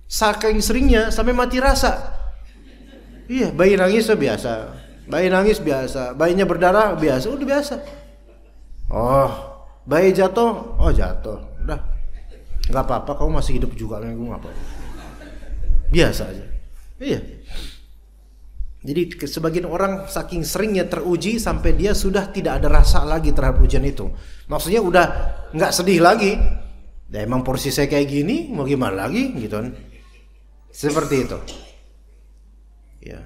saking seringnya sampai mati rasa. Iya, bayi nangis biasa. Bayi nangis biasa, bayinya berdarah biasa, udah biasa. Oh, bayi jatuh, oh jatuh, udah. Nggak apa-apa, kamu masih hidup juga, gue nggak apa-apa. Biasa aja. Iya. Jadi sebagian orang saking seringnya teruji sampai dia sudah tidak ada rasa lagi terhadap ujian itu. Maksudnya udah nggak sedih lagi. Ya emang porsi saya kayak gini, mau gimana lagi, gitu kan? Seperti itu. Ya.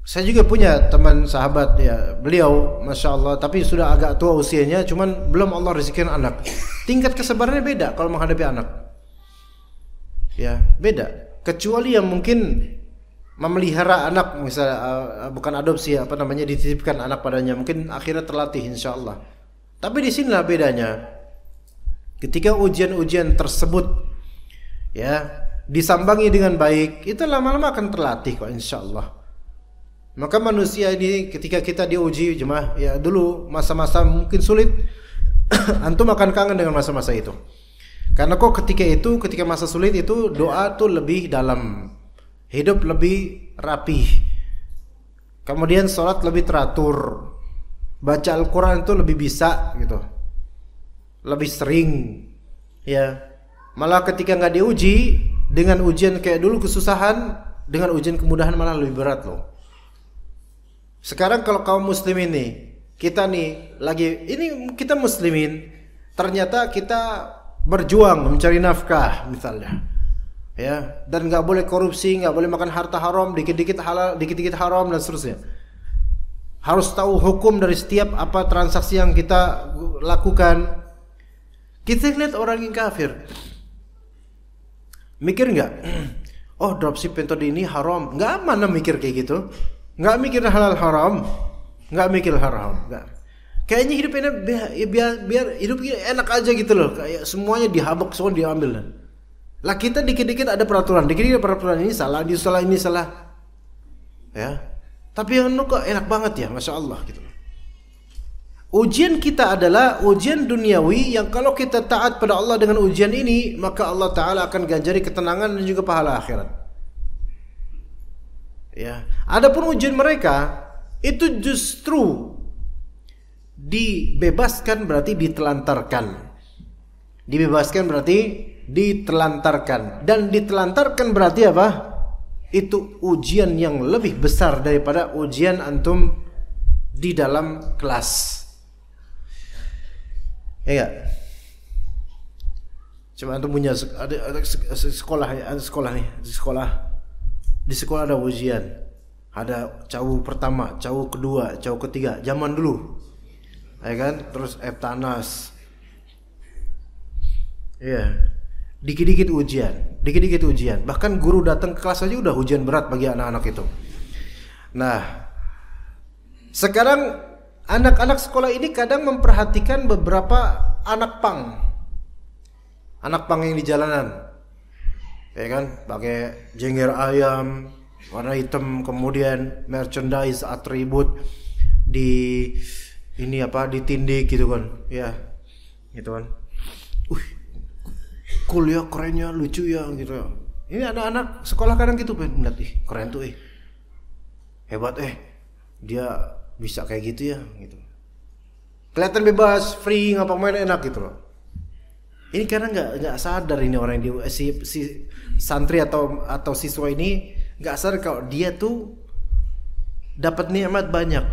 Saya juga punya teman sahabat ya, beliau Masya Allah, tapi sudah agak tua usianya, cuman belum Allah rezekikan anak. Tingkat kesabarannya beda kalau menghadapi anak. Ya, beda. Kecuali yang mungkin memelihara anak, misalnya bukan adopsi, apa namanya, dititipkan anak padanya, mungkin akhirnya terlatih Insya Allah. Tapi di sinilah bedanya. Ketika ujian-ujian tersebut ya disambangi dengan baik, itu lama-lama akan terlatih kok Insya Allah. Maka manusia ini ketika kita diuji jemaah, ya dulu masa-masa mungkin sulit, antum akan kangen dengan masa-masa itu. Karena kok ketika masa sulit itu doa tuh lebih dalam, hidup lebih rapih, kemudian sholat lebih teratur, baca Al-Quran itu lebih bisa gitu, lebih sering. Ya, malah ketika nggak diuji dengan ujian kayak dulu kesusahan, dengan ujian kemudahan malah lebih berat loh. Sekarang kalau kaum muslimin nih, kita nih lagi, ini kita muslimin, ternyata kita berjuang mencari nafkah misalnya, ya, dan nggak boleh korupsi, nggak boleh makan harta haram, dikit-dikit halal, dikit-dikit haram dan seterusnya. Harus tahu hukum dari setiap apa transaksi yang kita lakukan. Kita lihat orang yang kafir, mikir nggak? Oh, dropship metode ini haram, nggak, mana mikir kayak gitu. Nggak mikir halal haram, nggak mikir haram, nggak. Kayaknya hidup enak, biar hidup enak aja gitu loh. Kayak semuanya dihabuk, semua diambil. Lah kita dikit-dikit ada peraturan, dikit-dikit peraturan ini salah, ini salah, ya. Tapi yang kok enak banget ya, Masya Allah gitu. Ujian kita adalah ujian duniawi yang kalau kita taat pada Allah dengan ujian ini, maka Allah Ta'ala akan ganjari ketenangan dan juga pahala akhirat. Ya, adapun ujian mereka itu justru dibebaskan berarti ditelantarkan. Dibebaskan berarti ditelantarkan, dan ditelantarkan berarti apa? Itu ujian yang lebih besar daripada ujian antum di dalam kelas. Ya gak? Coba antum punya ada sekolah ya, ada sekolah nih, di sekolah ada ujian, ada cawu pertama, cawu kedua, cawu ketiga, zaman dulu, ya kan? Terus Eptanas, ya, dikit-dikit ujian, bahkan guru datang ke kelas aja udah ujian berat bagi anak-anak itu. Nah, sekarang anak-anak sekolah ini kadang memperhatikan beberapa anak pang yang di jalanan. Ya kan, pakai jengger ayam warna hitam, kemudian merchandise atribut di ini apa, ditindik gitu kan, ya, gitu kan. Cool ya, kerennya, lucu ya gitu. Ini anak-anak sekolah kadang gitu pengen ngeliat, keren tuh, hebat, dia bisa kayak gitu ya, gitu. Kelihatan bebas, free, ngapa-ngapain enak gitu loh. Ini karena nggak sadar ini orang yang si santri atau siswa ini nggak sadar kalau dia tuh dapat nikmat banyak.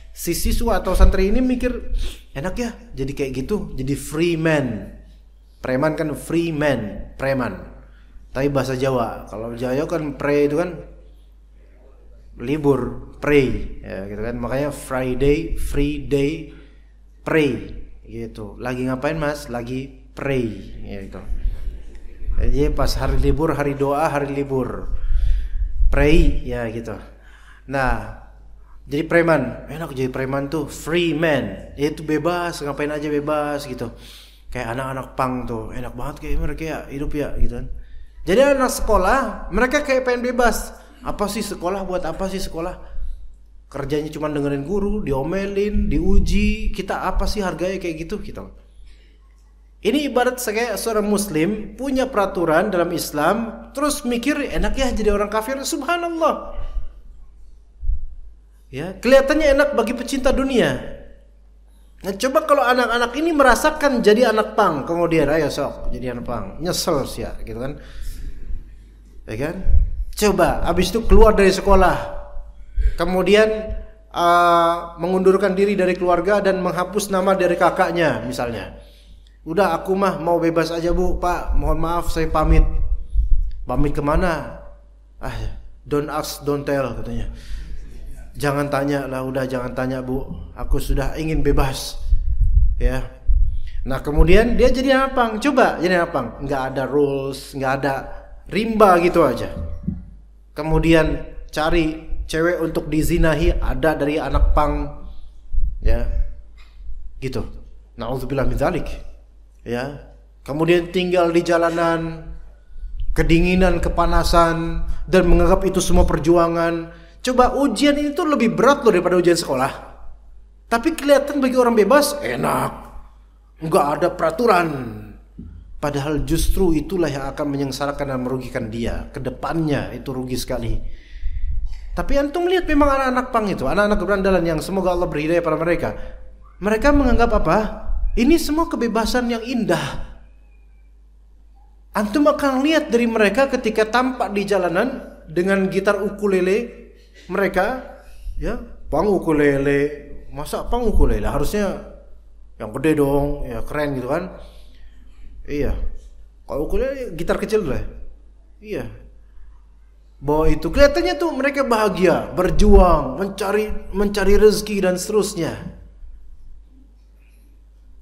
Si siswa atau santri ini mikir enak ya, jadi kayak gitu, jadi free man. Preman kan free man, preman. Tapi bahasa Jawa, kalau Jawa kan pre itu kan libur, pray, ya gitu kan. Makanya Friday, free day, pray. Gitu. Lagi ngapain mas? Lagi pray, gitu. Jadi pas hari libur, hari doa, hari libur, pray, ya gitu. Nah, jadi preman, enak jadi preman tuh, free man, yaitu bebas, ngapain aja bebas gitu. Kayak anak-anak pang tuh, enak banget kayak mereka ya hidup ya, gitu kan. Jadi anak sekolah, mereka kayak pengen bebas. Apa sih sekolah? Buat apa sih sekolah? Kerjanya cuma dengerin guru, diomelin, diuji. Kita apa sih harganya kayak gitu? Ini ibarat kayak seorang muslim punya peraturan dalam Islam, terus mikir enak ya jadi orang kafir. Subhanallah. Ya, kelihatannya enak bagi pecinta dunia. Nah, coba kalau anak-anak ini merasakan jadi anak pang, kemudian ayo sok jadi anak pang, nyesel sih ya, gitu kan? Ya kan? Coba habis itu keluar dari sekolah, kemudian mengundurkan diri dari keluarga dan menghapus nama dari kakaknya misalnya. Udah, aku mah mau bebas aja bu, pak, mohon maaf saya pamit. Pamit kemana? Don't ask, don't tell katanya. Jangan tanya lah, udah jangan tanya bu, aku sudah ingin bebas. Ya. Nah kemudian dia jadi anak pang. Coba jadi anak pang, nggak ada rules, nggak ada rimba gitu aja. Kemudian cari cewek untuk dizinahi, ada dari anak pang. Ya, gitu. Na'udzubillah min dzalik. Ya. Kemudian tinggal di jalanan, kedinginan, kepanasan, dan menganggap itu semua perjuangan. Coba ujian itu lebih berat loh daripada ujian sekolah. Tapi kelihatan bagi orang bebas enak, nggak ada peraturan. Padahal justru itulah yang akan menyengsarakan dan merugikan dia. Kedepannya itu rugi sekali. Tapi antum lihat memang anak-anak pang itu, anak-anak berandalan yang semoga Allah beri hidayah pada mereka. Mereka menganggap apa? Ini semua kebebasan yang indah. Antum akan lihat dari mereka ketika tampak di jalanan dengan gitar ukulele. Mereka, ya, pang ukulele, masa pang ukulele harusnya yang gede dong, ya keren gitu kan? Iya, kalau ukulele gitar kecil lah, iya. Bahwa itu kelihatannya tuh mereka bahagia, berjuang, mencari rezeki dan seterusnya.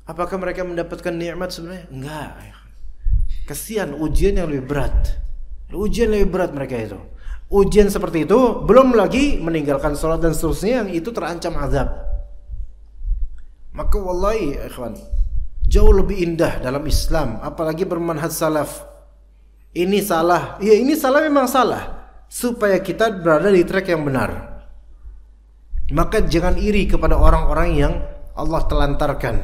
Apakah mereka mendapatkan nikmat sebenarnya? Enggak. Kasihan, ujian yang lebih berat. Ujian lebih berat mereka itu. Ujian seperti itu, belum lagi meninggalkan sholat dan seterusnya, yang itu terancam azab. Maka wallahi ikhwan, jauh lebih indah dalam Islam, apalagi bermanhaj salaf. Ini salah, ya ini salah, memang salah, supaya kita berada di track yang benar. Maka jangan iri kepada orang-orang yang Allah telantarkan,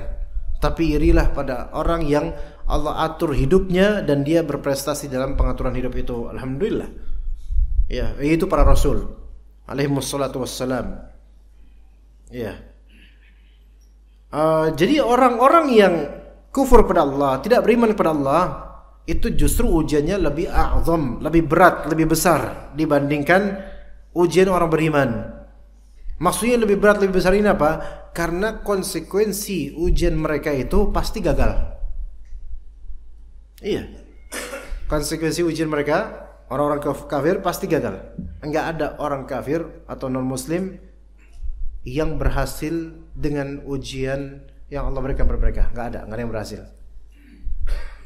tapi irilah pada orang yang Allah atur hidupnya dan dia berprestasi dalam pengaturan hidup itu. Alhamdulillah. Ya, itu para rasul alaihimussalatu wassalam. Ya. Jadi orang-orang yang kufur pada Allah, tidak beriman kepada Allah, itu justru ujiannya lebih a'zam, lebih berat, lebih besar dibandingkan ujian orang beriman. Maksudnya lebih berat, lebih besar ini apa? Karena konsekuensi ujian mereka itu pasti gagal. Iya. Konsekuensi ujian mereka, orang-orang kafir pasti gagal. Enggak ada orang kafir atau non-muslim yang berhasil dengan ujian yang Allah berikan kepada mereka. Enggak ada yang berhasil.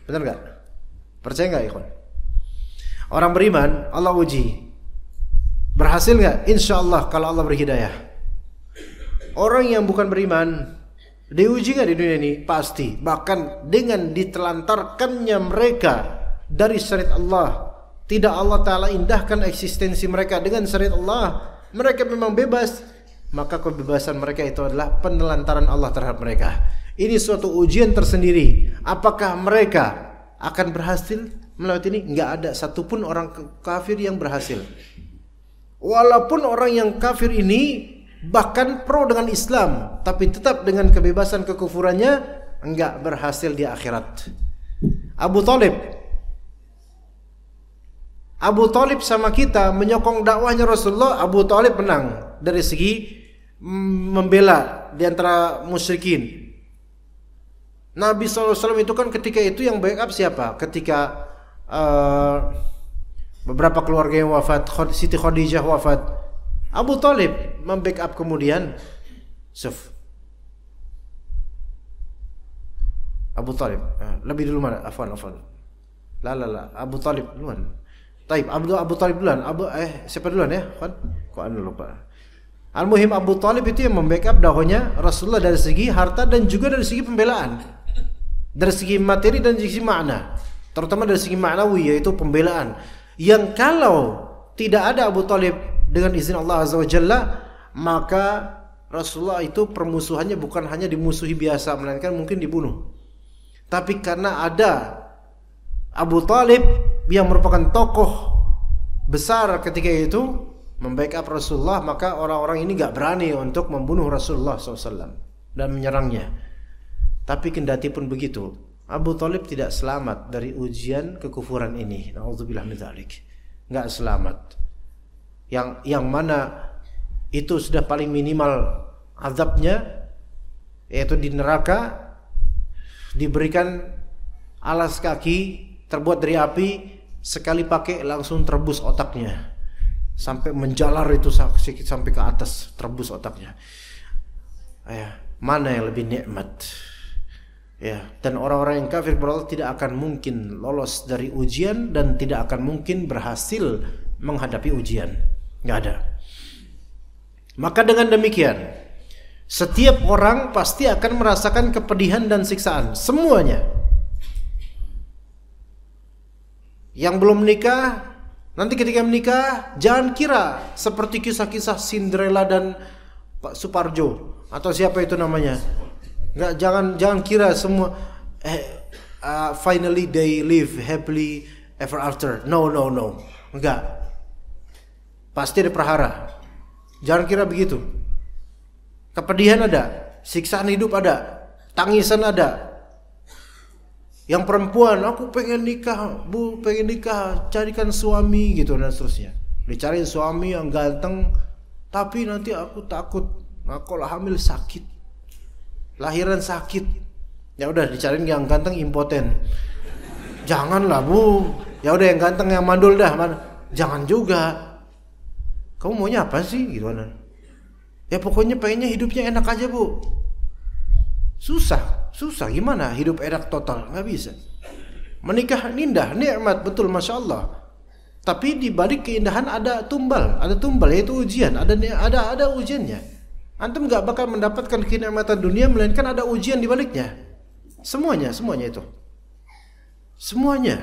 Benar enggak? Percaya enggak, ikhwan? Orang beriman Allah uji. Berhasil enggak? Insyaallah kalau Allah beri hidayah. Orang yang bukan beriman diuji enggak di dunia ini? Pasti. Bahkan dengan ditelantarkannya mereka dari syariat Allah, tidak Allah Ta'ala indahkan eksistensi mereka dengan syariat Allah, mereka memang bebas, maka kebebasan mereka itu adalah penelantaran Allah terhadap mereka. Ini suatu ujian tersendiri. Apakah mereka akan berhasil melewati ini? Enggak ada satupun orang kafir yang berhasil. Walaupun orang yang kafir ini bahkan pro dengan Islam, tapi tetap dengan kebebasan kekufurannya enggak berhasil di akhirat. Abu Talib sama kita menyokong dakwahnya Rasulullah. Abu Talib menang dari segi membela di antara musyrikin. Nabi SAW itu kan ketika itu yang backup siapa? Ketika beberapa keluarga yang wafat, Siti Khadijah wafat, Abu Talib membackup kemudian Abu Talib lebih dulu mana? Afwan. La Abu Talib duluan. Taib, Abu Talib duluan. Siapa duluan ya? Kok anu lupa. Al-muhim Abu Talib itu yang membackup dakwahnya Rasulullah dari segi harta dan juga dari segi pembelaan. Dari segi materi dan dari segi makna. Terutama dari segi maknawi, yaitu pembelaan. Yang kalau tidak ada Abu Talib dengan izin Allah Azza wa Jalla, maka Rasulullah itu permusuhannya bukan hanya dimusuhi biasa, melainkan mungkin dibunuh. Tapi karena ada Abu Talib yang merupakan tokoh besar ketika itu, membackup Rasulullah, maka orang-orang ini gak berani untuk membunuh Rasulullah SAW dan menyerangnya. Tapi kendati pun begitu, Abu Thalib tidak selamat dari ujian kekufuran ini. Na'udzubillah min dzalik. Gak selamat. Yang mana itu sudah paling minimal azabnya, yaitu di neraka diberikan alas kaki terbuat dari api, sekali pakai langsung terbus otaknya sampai menjalar itu sampai ke atas, terbus otaknya. Mana yang lebih nikmat? Dan orang-orang yang kafir kepada Allah tidak akan mungkin lolos dari ujian dan tidak akan mungkin berhasil menghadapi ujian. Nggak ada. Maka dengan demikian, setiap orang pasti akan merasakan kepedihan dan siksaan, semuanya. Yang belum menikah, nanti ketika menikah, jangan kira seperti kisah-kisah Cinderella dan Pak Suparjo atau siapa itu namanya. Enggak, jangan kira semua finally they live happily ever after. No. Enggak. Pasti ada prahara. Jangan kira begitu. Kepedihan ada, siksaan hidup ada, tangisan ada. Yang perempuan, aku pengen nikah, Bu, pengen nikah, carikan suami gitu dan seterusnya. Dicariin suami yang ganteng, tapi nanti aku takut, kalau hamil sakit, lahiran sakit. Ya udah dicariin yang ganteng impoten. Janganlah, Bu. Ya udah yang ganteng yang mandul dah. Jangan juga. Kamu maunya apa sih gitu kan? Ya pokoknya pengennya hidupnya enak aja, Bu. Susah gimana hidup enak total? Nggak bisa. Menikah indah, nikmat, betul, masya Allah. Tapi di balik keindahan ada tumbal yaitu ujian, ada ujiannya. Antum nggak bakal mendapatkan kenikmatan dunia melainkan ada ujian di baliknya. Semuanya itu. Semuanya.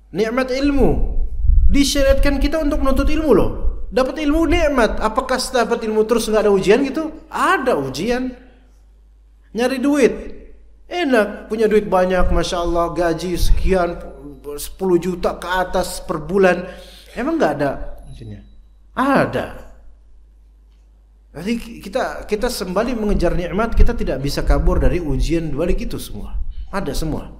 Nikmat ilmu disyariatkan kita untuk menuntut ilmu loh. Dapat ilmu nikmat. Apakah setelah dapat ilmu terus nggak ada ujian gitu? Ada ujian. Nyari duit enak, punya duit banyak, masya Allah, gaji sekian 10 juta ke atas per bulan, emang nggak ada ujiannya? Ada. Jadi kita sembali mengejar nikmat, kita tidak bisa kabur dari ujian balik itu semua. Ada semua.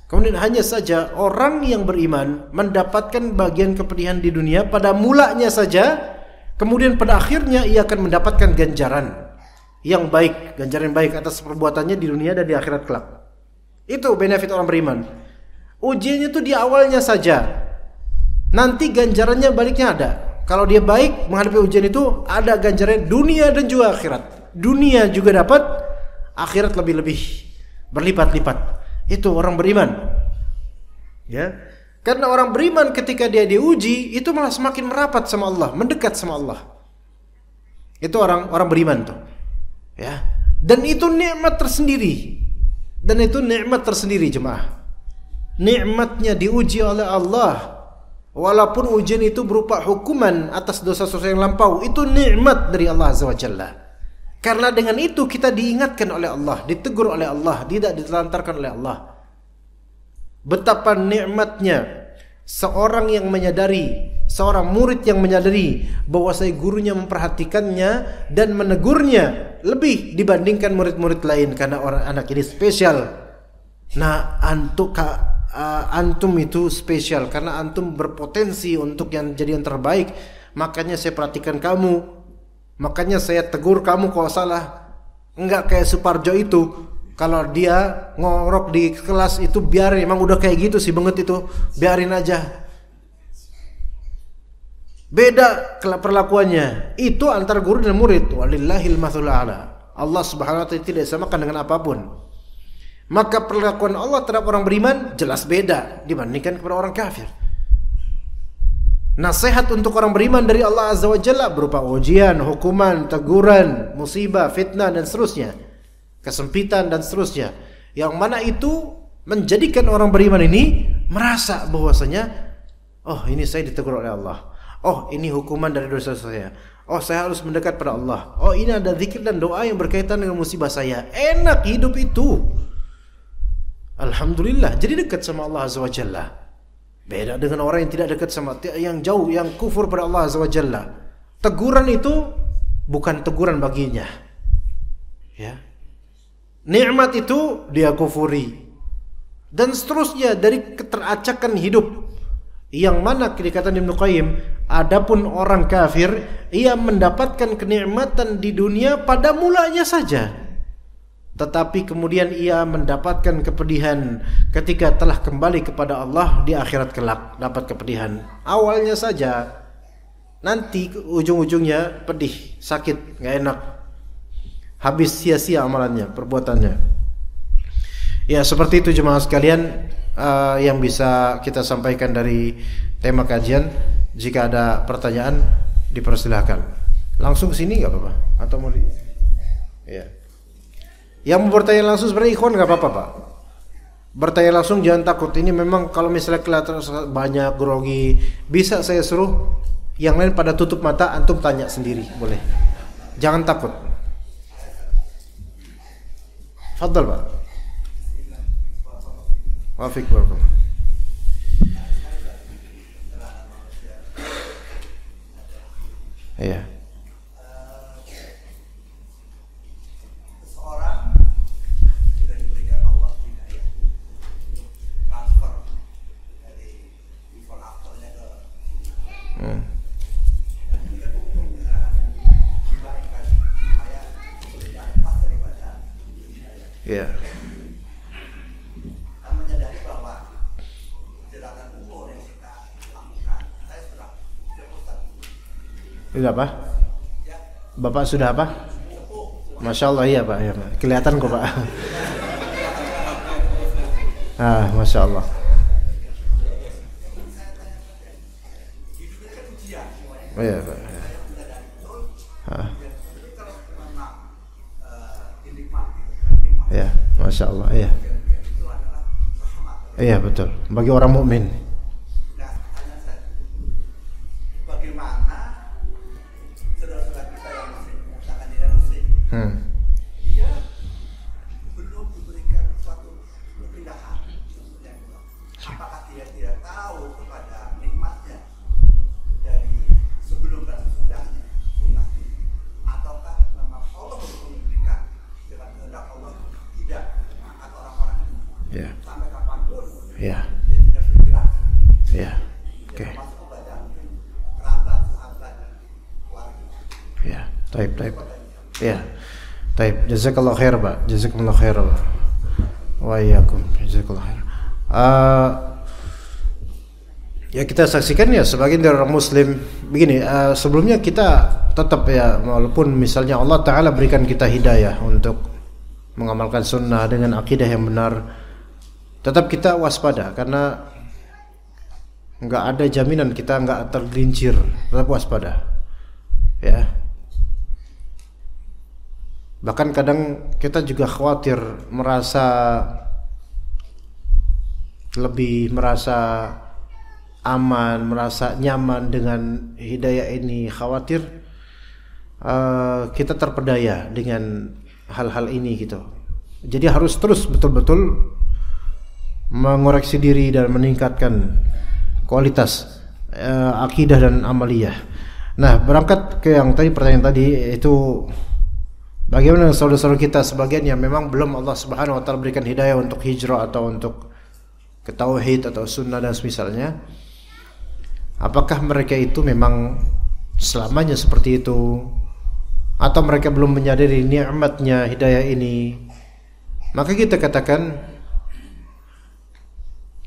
Kemudian hanya saja orang yang beriman mendapatkan bagian kepedihan di dunia pada mulanya saja, kemudian pada akhirnya ia akan mendapatkan ganjaran yang baik, ganjaran baik atas perbuatannya di dunia dan di akhirat kelak. Itu benefit orang beriman. Ujiannya itu di awalnya saja. Nanti ganjarannya baliknya ada. Kalau dia baik menghadapi ujian itu, ada ganjaran dunia dan juga akhirat. Dunia juga dapat, akhirat lebih-lebih, berlipat-lipat. Itu orang beriman. Ya. Karena orang beriman ketika dia diuji, itu malah semakin merapat sama Allah, mendekat sama Allah. Itu orang beriman tuh. Ya. Dan itu nikmat tersendiri. Jemaah. Nikmatnya diuji oleh Allah. Walaupun ujian itu berupa hukuman atas dosa-dosa yang lampau, itu nikmat dari Allah Azza wa Jalla. Karena dengan itu kita diingatkan oleh Allah, ditegur oleh Allah, tidak ditelantarkan oleh Allah. Betapa nikmatnya seorang yang menyadari, seorang murid yang menyadari bahwa gurunya memperhatikannya dan menegurnya lebih dibandingkan murid-murid lain karena orang anak ini spesial. Nah, antum itu spesial karena antum berpotensi untuk jadi yang terbaik. Makanya saya perhatikan kamu. Makanya saya tegur kamu kalau salah. Enggak kayak Suparjo itu. Kalau dia ngorok di kelas itu biarin. Emang udah kayak gitu sih banget itu. Biarin aja. Beda perlakuannya. Itu antara guru dan murid. Walillahil matsulul a'la. Allah Subhanahu wa ta'ala tidak disamakan dengan apapun. Maka perlakuan Allah terhadap orang beriman jelas beda dibandingkan kepada orang kafir. Nasihat untuk orang beriman dari Allah Azza wa Jalla berupa ujian, hukuman, teguran, musibah, fitnah dan seterusnya, kesempitan dan seterusnya. Yang mana itu menjadikan orang beriman ini merasa bahwasanya, oh ini saya ditegur oleh Allah. Oh ini hukuman dari dosa saya. Oh saya harus mendekat pada Allah. Oh ini ada zikir dan doa yang berkaitan dengan musibah saya. Enak hidup itu. Alhamdulillah, jadi dekat sama Allah Azza wa Jalla. Beda dengan orang yang tidak dekat sama, yang jauh, yang kufur pada Allah Azza wa Jalla. teguran itu bukan teguran baginya. Ya. Nikmat itu dia kufuri. Dan seterusnya dari keteracakan hidup. Yang mana dikatakan Ibnu Qayyim, adapun orang kafir, ia mendapatkan kenikmatan di dunia pada mulanya saja. Tetapi kemudian ia mendapatkan kepedihan ketika telah kembali kepada Allah di akhirat kelak, dapat kepedihan. Awalnya saja, nanti ujung-ujungnya pedih, sakit, gak enak. Habis sia-sia amalannya, perbuatannya. Ya, seperti itu jemaah sekalian yang bisa kita sampaikan dari tema kajian. Jika ada pertanyaan dipersilahkan. Langsung ke sini enggak apa-apa atau mau ya. Yang mau bertanya langsung sebenarnya ikhwan enggak apa-apa, Pak. Bertanya langsung, jangan takut. Ini memang kalau misalnya kelihatan banyak grogi, bisa saya suruh yang lain pada tutup mata, antum tanya sendiri, boleh. Jangan takut. Fadhal, Pak. Wafik barakallah. Iya. Seseorang sudah diberikan Allah hidayah, transfer dari before afternya ke dan kita butuh dibandingkan supaya tidak lepas daripada hidayah. Iya. Menyadari bahwa gerakan umur yang kita lakukan, saya sudah Ustaz. Sudah apa? Bapak sudah apa? Masya Allah, iya Pak, ya, Pak. Kelihatan kok Pak. Masya Allah. Oh iya Pak. Ya, Masya Allah, iya. Iya betul, bagi orang mukmin. Nah, tanya saya, bagaimana saudara-saudara kita yang muslim, menyatakan diri muslim, dia belum diberikan suatu kepindahan, apakah dia tidak tahu kepada nikmatnya dari sebelum dan sesudahnya, ataukah memang Allah belum memberikan dengan kehendak Allah tidak, atau orang-orang ini sampai kapanpun Ya. dia tidak bergerak. Ya. Oke. Termasuk kepada mungkin kerabat, sahabat, keluarga. Ya, taib. Ya. Taib. Jazakallahu khair, Pak. Jazakumullah khair. Wa iyyakum. Jazakallahu khair. Ya kita saksikan ya sebagian dari orang muslim begini, sebelumnya kita tetap ya, walaupun misalnya Allah Ta'ala berikan kita hidayah untuk mengamalkan sunnah dengan akidah yang benar, tetap kita waspada karena nggak ada jaminan kita nggak tergelincir. Tetap waspada, ya. Bahkan kadang kita juga khawatir, lebih merasa aman, merasa nyaman dengan hidayah ini. Khawatir kita terpedaya dengan hal-hal ini gitu. Jadi harus terus betul-betul mengoreksi diri dan meningkatkan kualitas akidah dan amaliyah. Nah, berangkat ke yang tadi, pertanyaan tadi itu, bagaimana saudara-saudara kita sebagian yang memang belum Allah Subhanahu wa taala berikan hidayah untuk hijrah atau untuk ke tauhid atau sunnah dan semisalnya. Apakah mereka itu memang selamanya seperti itu, atau mereka belum menyadari nikmatnya hidayah ini? Maka kita katakan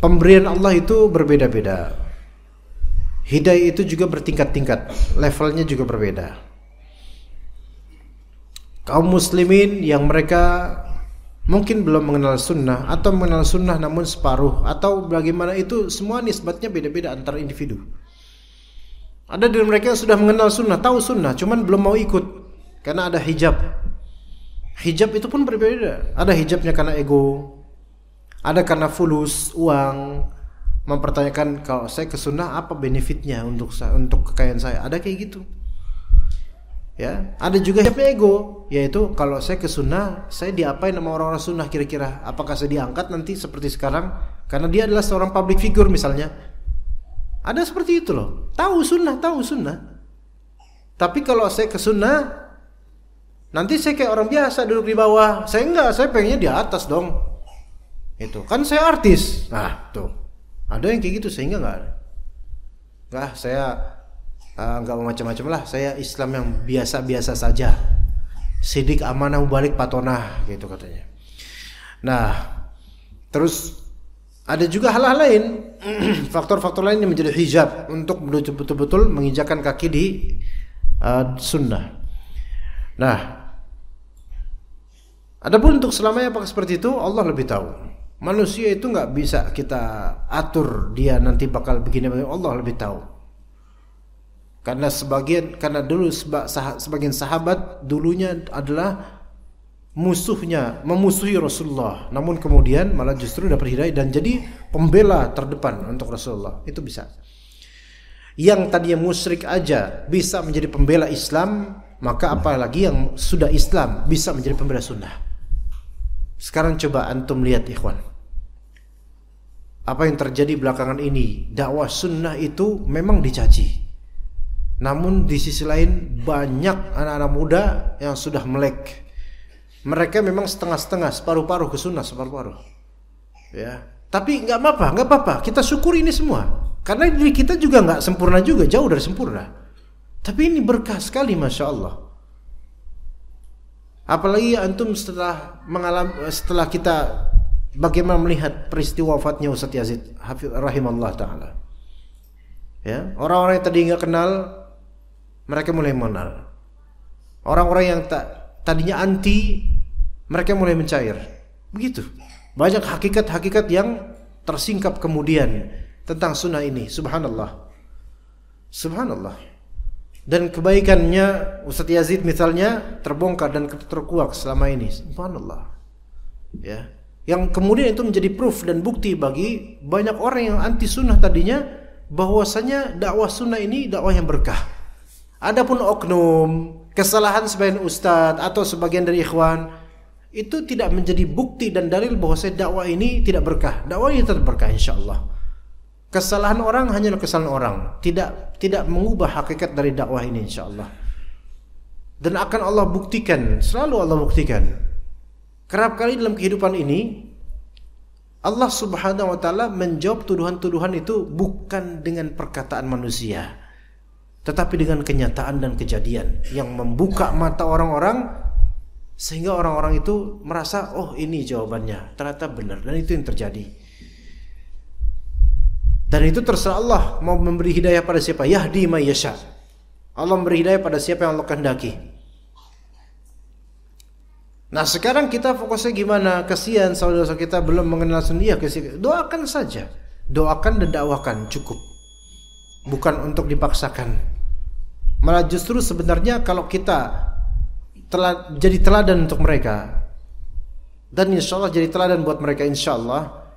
pemberian Allah itu berbeda-beda. Hidayah itu juga bertingkat-tingkat, levelnya juga berbeda. Kaum muslimin yang mereka mungkin belum mengenal sunnah, atau mengenal sunnah namun separuh, atau bagaimana, itu semua nisbatnya beda-beda antar individu. Ada dari mereka yang sudah mengenal sunnah, tahu sunnah, cuman belum mau ikut karena ada hijab. Hijab itu pun berbeda. Ada hijabnya karena ego, ada karena fulus, uang, mempertanyakan kalau saya ke sunnah apa benefitnya untuk kekayaan saya. Ada kayak gitu. Ya, ada juga hijabnya ego, yaitu kalau saya ke sunnah, saya diapain sama orang-orang sunnah kira-kira? Apakah saya diangkat nanti seperti sekarang? Karena dia adalah seorang public figure misalnya. Ada seperti itu loh. Tahu sunnah. Tapi kalau saya ke sunnah, nanti saya kayak orang biasa duduk di bawah. Saya enggak, saya pengennya di atas dong. Itu kan saya artis. Nah tuh, ada yang kayak gitu. Sehingga enggak, saya enggak mau macam-macam lah. Saya Islam yang biasa-biasa saja. Sidik amanah balik patonah gitu katanya. Nah, terus ada juga hal-hal lain, faktor-faktor lain yang menjadi hijab untuk betul-betul menginjakkan kaki di sunnah. Nah, adapun untuk selamanya apakah seperti itu, Allah lebih tahu. Manusia itu nggak bisa kita atur dia nanti bakal begini, Allah lebih tahu. Karena dulu sebagian sahabat dulunya adalah memusuhi Rasulullah, namun kemudian malah justru dapat hidayah dan jadi pembela terdepan untuk Rasulullah. Itu bisa. Yang tadinya musyrik aja bisa menjadi pembela Islam, maka apalagi yang sudah Islam bisa menjadi pembela sunnah. Sekarang coba antum lihat ikhwan, apa yang terjadi belakangan ini. Dakwah sunnah itu memang dicaci, namun di sisi lain banyak anak-anak muda yang sudah melek. Mereka memang setengah-setengah, separuh-paruh ke sunnah, separuh-paruh. Ya, tapi nggak apa-apa. Kita syukuri ini semua, karena diri kita juga nggak sempurna juga, jauh dari sempurna. Tapi ini berkah sekali, masya Allah. Apalagi antum setelah kita bagaimana melihat peristiwa wafatnya Ustaz Yazid rahimahullah taala. Ya, orang-orang yang tadi nggak kenal, mereka mulai mengenal. Orang-orang yang tadinya anti, mereka mulai mencair. Begitu. Banyak hakikat-hakikat yang tersingkap kemudian tentang sunnah ini. Subhanallah. Subhanallah. Dan kebaikannya Ustaz Yazid misalnya terbongkar dan terkuak selama ini. Subhanallah. Ya. Yang kemudian itu menjadi proof dan bukti bagi banyak orang yang anti sunnah tadinya, bahwasanya dakwah sunnah ini dakwah yang berkah. Adapun oknum, kesalahan sebagian ustadz atau sebagian dari ikhwan, itu tidak menjadi bukti dan dalil bahwa dakwah ini tidak berkah. Dakwah ini tetap berkah insyaallah. Kesalahan orang hanyalah kesalahan orang, tidak mengubah hakikat dari dakwah ini insyaallah. Dan akan Allah buktikan, selalu Allah buktikan. Kerap kali dalam kehidupan ini Allah Subhanahu wa taala menjawab tuduhan-tuduhan itu bukan dengan perkataan manusia, tetapi dengan kenyataan dan kejadian yang membuka mata orang-orang, sehingga orang-orang itu merasa, oh ini jawabannya, ternyata benar. Dan itu yang terjadi. Dan itu terserah Allah mau memberi hidayah pada siapa. Yahdi may yasha. Allah memberi hidayah pada siapa yang Allah kehendaki. Nah sekarang kita fokusnya gimana? Kasihan saudara-saudara kita belum mengenal sunnah. Doakan saja, doakan dan dakwakan, cukup. Bukan untuk dipaksakan. Malah justru sebenarnya kalau kita jadi teladan untuk mereka, dan insya Allah jadi teladan buat mereka insya Allah,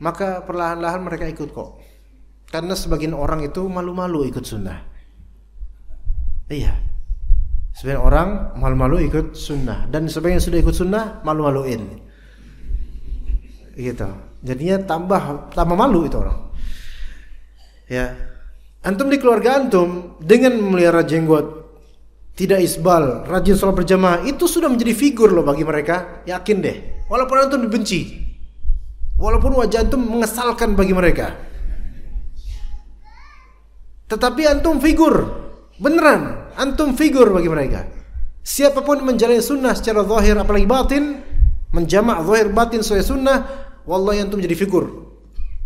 maka perlahan-lahan mereka ikut kok. Karena sebagian orang itu malu-malu ikut sunnah. Iya, sebagian orang malu-malu ikut sunnah, dan sebagian sudah ikut sunnah malu-maluin. Gitu. Jadinya tambah malu itu orang. Ya. Antum di keluarga antum dengan memelihara jenggot, tidak isbal, rajin sholat berjamaah, itu sudah menjadi figur loh bagi mereka. Yakin deh. Walaupun antum dibenci, walaupun wajah antum mengesalkan bagi mereka, tetapi antum figur, beneran antum figur bagi mereka. Siapapun menjalani sunnah secara zahir apalagi batin, menjamak zahir batin sesuai sunnah, wallahi antum jadi figur.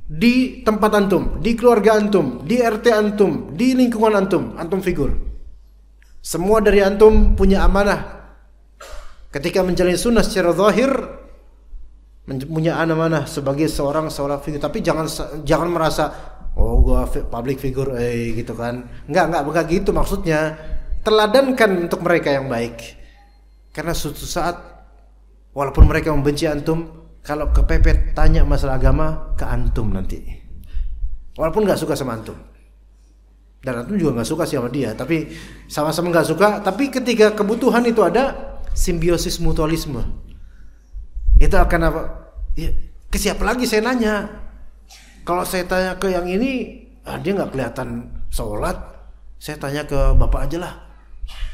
Di tempat antum, di keluarga antum, di RT antum, di lingkungan antum figur. Semua dari antum punya amanah. Ketika menjalani sunnah secara zahir, punya amanah sebagai seorang figur. Tapi jangan merasa, oh gua public figure gitu kan. Enggak gitu maksudnya. Teladankan untuk mereka yang baik. Karena suatu saat walaupun mereka membenci antum, kalau kepepet tanya masalah agama ke antum nanti, walaupun nggak suka sama antum, dan antum juga nggak suka sama dia, tapi sama-sama nggak suka. Tapi ketika kebutuhan itu ada, simbiosis mutualisme, itu akan apa? Ya, ke siapa lagi saya nanya? Kalau saya tanya ke yang ini, dia nggak kelihatan sholat, saya tanya ke bapak aja lah.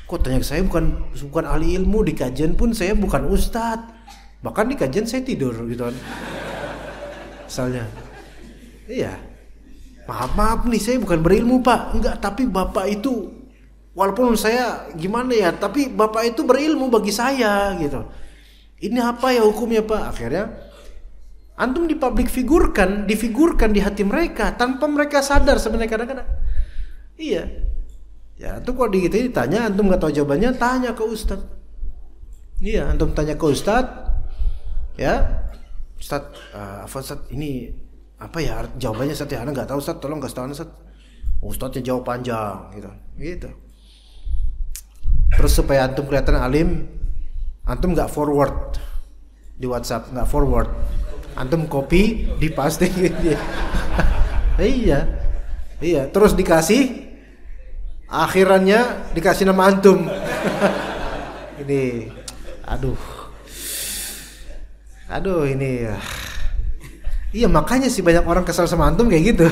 Kok tanya ke saya bukan ahli ilmu, di kajian pun saya bukan ustadz, bahkan di kajian saya tidur gitu kan. Misalnya, iya, maaf nih saya bukan berilmu pak, enggak, tapi bapak itu walaupun saya gimana ya, tapi bapak itu berilmu bagi saya gitu. Ini apa ya hukumnya pak? Akhirnya antum difigurkan di hati mereka tanpa mereka sadar sebenarnya kadang-kadang. Iya. Ya, tuh kalau gitu ditanya antum nggak tahu jawabannya, tanya ke ustadz. Iya, antum tanya ke ustadz. Ya. Ustadz, Ustadz ini apa ya jawabannya Ustadz ya? Ana nggak tahu Ustadz, tolong kasih tahu Ustadz. Ustadznya jawab panjang gitu. Terus supaya antum kelihatan alim, antum nggak forward di WhatsApp, nggak forward. Antum copy, dipaste gitu. Iya. Terus dikasih, akhirannya dikasih nama antum. Ini, aduh ini. Iya makanya sih banyak orang kesal sama antum kayak gitu.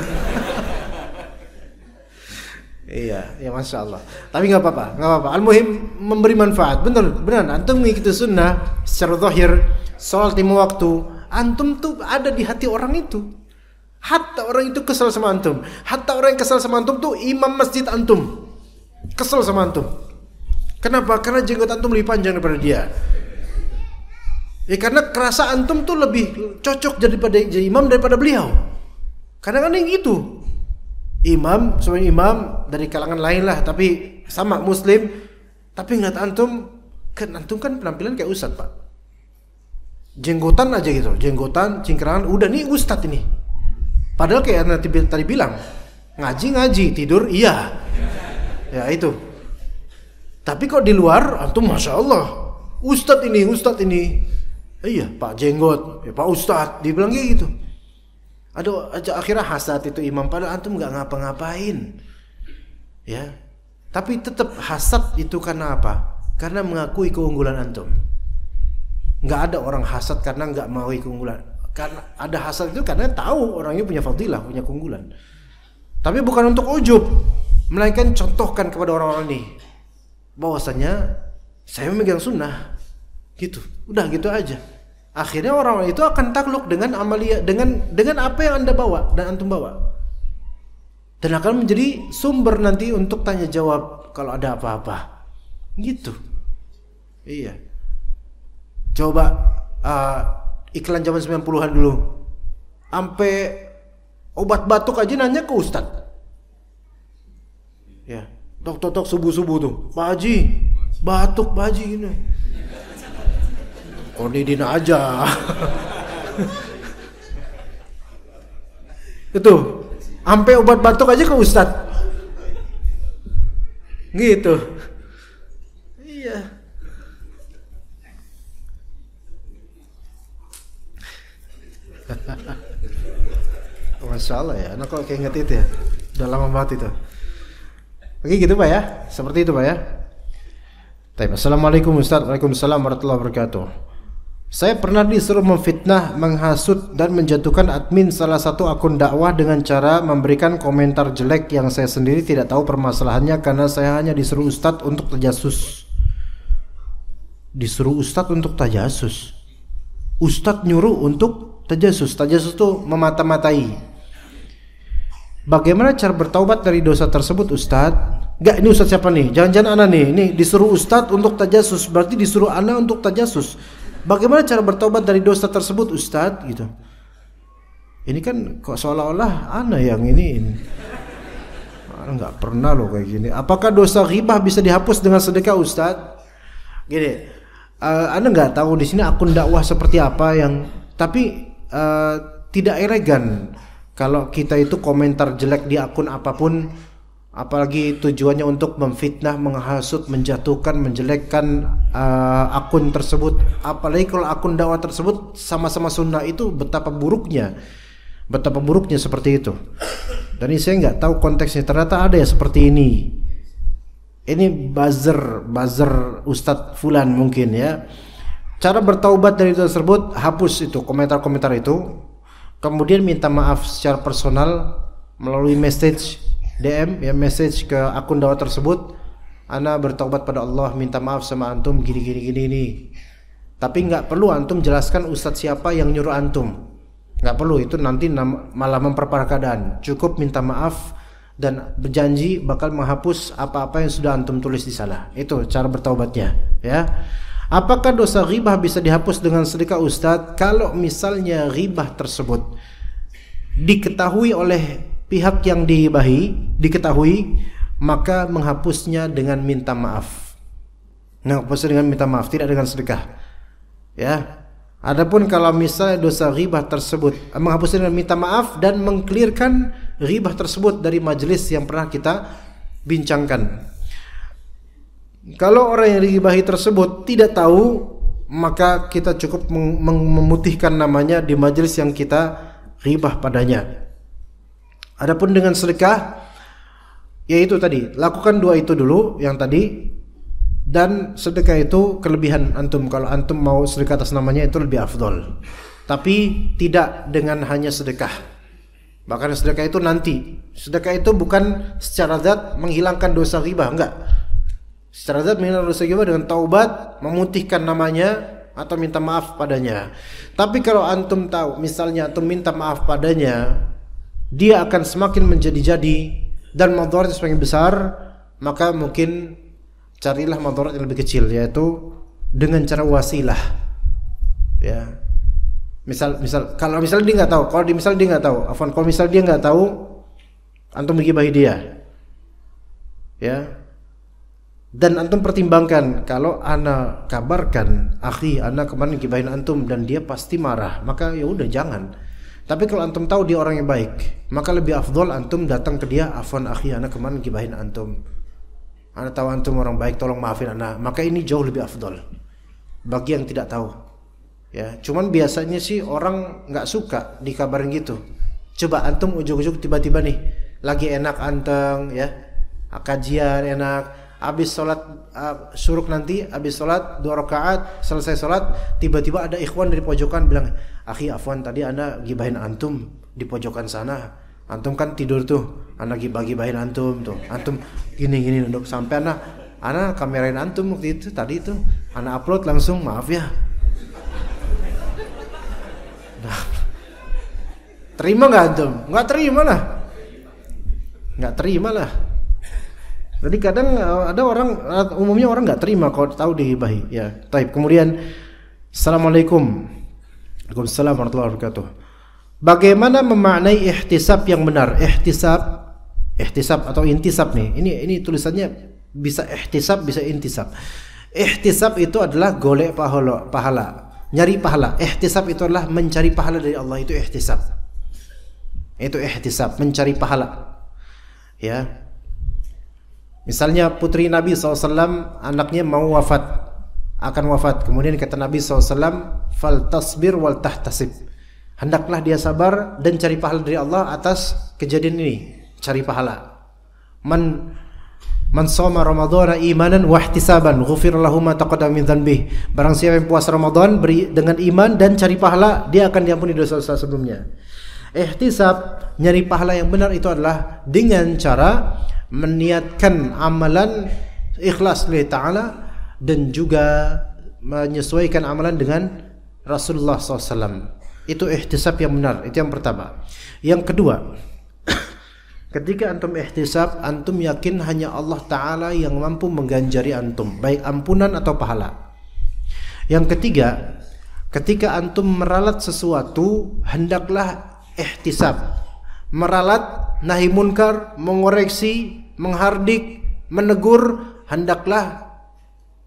Iya, ya masya Allah. Tapi nggak apa-apa. Al-muhim memberi manfaat. Benar. Antum mengikuti sunnah secara zahir, sholat lima waktu. Antum tuh ada di hati orang itu. Hatta orang itu kesal sama antum. Hatta orang yang kesal sama antum tuh imam masjid antum. Kesal sama antum. Kenapa? Karena jenggot antum lebih panjang daripada dia. Ya karena kerasa antum tuh lebih cocok jadi imam daripada beliau. Kadang-kadang gitu. Imam, sebagai imam dari kalangan lain lah, tapi sama muslim, tapi ngeliat antum kan penampilan kayak ustadz pak, jenggotan aja gitu, jenggotan, cingkrangan, udah nih ustadz ini. Padahal kayak nanti tadi bilang ngaji, tidur iya, ya itu. Tapi kok di luar antum masya Allah, ustadz ini, iya pak jenggot, ya pak ustadz, dibilang kayak gitu. Aduh, akhirnya hasad itu imam, padahal antum nggak ngapa-ngapain, ya. Tapi tetap hasad itu karena apa? Karena mengakui keunggulan antum. Nggak ada orang hasad karena nggak mau keunggulan. Karena ada hasad itu karena tahu orangnya punya fadilah, punya keunggulan. Tapi bukan untuk ujub, melainkan contohkan kepada orang-orang ini bahwasanya saya memegang sunnah, gitu. Udah gitu aja. Akhirnya orang itu akan takluk dengan amalia, dengan apa yang Anda bawa dan antum bawa, dan akan menjadi sumber nanti untuk tanya jawab kalau ada apa-apa, gitu. Iya. Coba iklan zaman 90-an dulu, sampai obat batuk aja nanya ke ustadz. Ya, tok subuh tuh, Pak Haji, batuk Pak Haji ini. Konidin aja. Itu sampai obat batuk aja ke ustadz. Gitu. Iya. Masya Allah ya. Nah kok kayak inget itu ya. Udah lama banget itu. Oke gitu Pak ya. Seperti itu Pak ya. Assalamualaikum Ustaz. Waalaikumsalam warahmatullahi wabarakatuh. Saya pernah disuruh memfitnah, menghasut dan menjatuhkan admin salah satu akun dakwah dengan cara memberikan komentar jelek yang saya sendiri tidak tahu permasalahannya karena saya hanya disuruh ustadz untuk tajasus. Disuruh ustadz untuk tajasus. Ustadz nyuruh untuk tajasus. Tajasus itu memata-matai. Bagaimana cara bertaubat dari dosa tersebut ustadz? Enggak, ini ustadz siapa nih? Jangan-jangan ana nih. Ini disuruh ustadz untuk tajasus, berarti disuruh ana untuk tajasus. Bagaimana cara bertobat dari dosa tersebut ustadz gitu. Ini kan kok seolah-olah ana yang ini. Ana nggak pernah loh kayak gini. Apakah dosa ghibah bisa dihapus dengan sedekah ustadz? Gini, ana nggak tahu di sini akun dakwah seperti apa yang, tapi tidak elegan kalau kita itu komentar jelek di akun apapun, apalagi tujuannya untuk memfitnah, menghasut, menjatuhkan, menjelekkan akun tersebut. Apalagi kalau akun dakwah tersebut sama-sama sunnah, itu betapa buruknya seperti itu. Dan ini saya nggak tahu konteksnya, ternyata ada ya seperti ini. Ini buzzer Ustadz Fulan mungkin ya. Cara bertaubat dari itu tersebut, hapus itu komentar-komentar itu, kemudian minta maaf secara personal melalui message DM ya, message ke akun dakwah tersebut, ana bertaubat pada Allah, minta maaf sama antum gini. Tapi nggak perlu antum jelaskan ustadz siapa yang nyuruh antum. Nggak perlu, itu nanti malah memperparah keadaan. Cukup minta maaf dan berjanji bakal menghapus apa-apa yang sudah antum tulis di sana. Itu cara bertaubatnya, ya. Apakah dosa ghibah bisa dihapus dengan sedekah ustadz? Kalau misalnya ghibah tersebut diketahui oleh pihak yang digibahi, maka menghapusnya dengan minta maaf. Menghapusnya dengan minta maaf, tidak dengan sedekah. Ya. Adapun kalau misalnya dosa ghibah tersebut, menghapusnya dengan minta maaf dan mengklirkan ghibah tersebut dari majelis yang pernah kita bincangkan. Kalau orang yang dighibahi tersebut tidak tahu, maka kita cukup memutihkan namanya di majelis yang kita ghibah padanya. Adapun dengan sedekah, yaitu tadi, lakukan dua itu dulu yang tadi. Dan sedekah itu kelebihan antum. Kalau antum mau sedekah atas namanya itu lebih afdol. Tapi tidak dengan hanya sedekah. Bahkan sedekah itu nanti. Sedekah itu bukan secara zat menghilangkan dosa ghibah, enggak. Secara zat menghilangkan dosa ghibah dengan taubat, memutihkan namanya atau minta maaf padanya. Tapi kalau antum tahu, misalnya antum minta maaf padanya, dia akan semakin menjadi-jadi dan madaratnya semakin besar, maka mungkin carilah madarat yang lebih kecil, yaitu dengan cara wasilah. Ya. Misal kalau misalnya dia nggak tahu, kalau dia nggak tahu, kalau misalnya dia nggak tahu, antum menggibahi dia. Ya. Dan antum pertimbangkan, kalau ana kabarkan akhi ana kemarin gibahin antum dan dia pasti marah, maka ya udah jangan. Tapi kalau antum tahu dia orang yang baik, maka lebih afdol antum datang ke dia, afwan akhi ana kemarin gibahin antum. Ana tahu antum orang baik, tolong maafin ana. Maka ini jauh lebih afdol bagi yang tidak tahu. Ya, cuman biasanya sih orang nggak suka dikabarin gitu. Coba antum ujug-ujug tiba-tiba nih lagi enak anteng, ya, kajian enak, habis sholat syuruk nanti, habis sholat 2 rakaat, selesai sholat, tiba-tiba ada ikhwan dari pojokan bilang, akhi afwan tadi ana gibahin antum di pojokan sana. Antum kan tidur tuh, ana gibahin antum tuh. Antum gini untuk sampai ana kamerain antum waktu itu tadi itu. Ana upload langsung, maaf ya. Nah, terima nggak antum? Nggak terima lah. Jadi kadang ada orang, umumnya orang nggak terima kalau tahu digibahi. Ya, taib. Kemudian, assalamualaikum. Waalaikumsalam warahmatullahi wabarakatuh. Bagaimana memaknai ihtisab yang benar? Ihtisab atau intisab nih. Ini tulisannya bisa ihtisab, bisa intisab. Ihtisab itu adalah golek pahala, nyari pahala. Ihtisab itu adalah mencari pahala dari Allah, itu ihtisab. Itu ihtisab, mencari pahala. Ya. Misalnya putri Nabi SAW, anaknya mau akan wafat. Kemudian kata Nabi SAW, fal tasbir wal tahtasib. Hendaklah dia sabar dan cari pahala dari Allah atas kejadian ini. Cari pahala. Man shoma ramadhana imanan wa ihtisaban ghufira lahu ma taqaddama min dhanbih. Barang siapa yang puasa Ramadan dengan iman dan cari pahala, dia akan diampuni dosa-dosa sebelumnya. Ihtisab, nyari pahala yang benar itu adalah dengan cara meniatkan amalan ikhlas lillahi ta'ala dan juga menyesuaikan amalan dengan Rasulullah SAW. Itu ihtisab yang benar, itu yang pertama. Yang kedua, ketika antum ihtisab, antum yakin hanya Allah Ta'ala yang mampu mengganjari antum, baik ampunan atau pahala. Yang ketiga, ketika antum meralat sesuatu, hendaklah ihtisab. Meralat, nahi munkar, mengoreksi, menghardik, menegur, hendaklah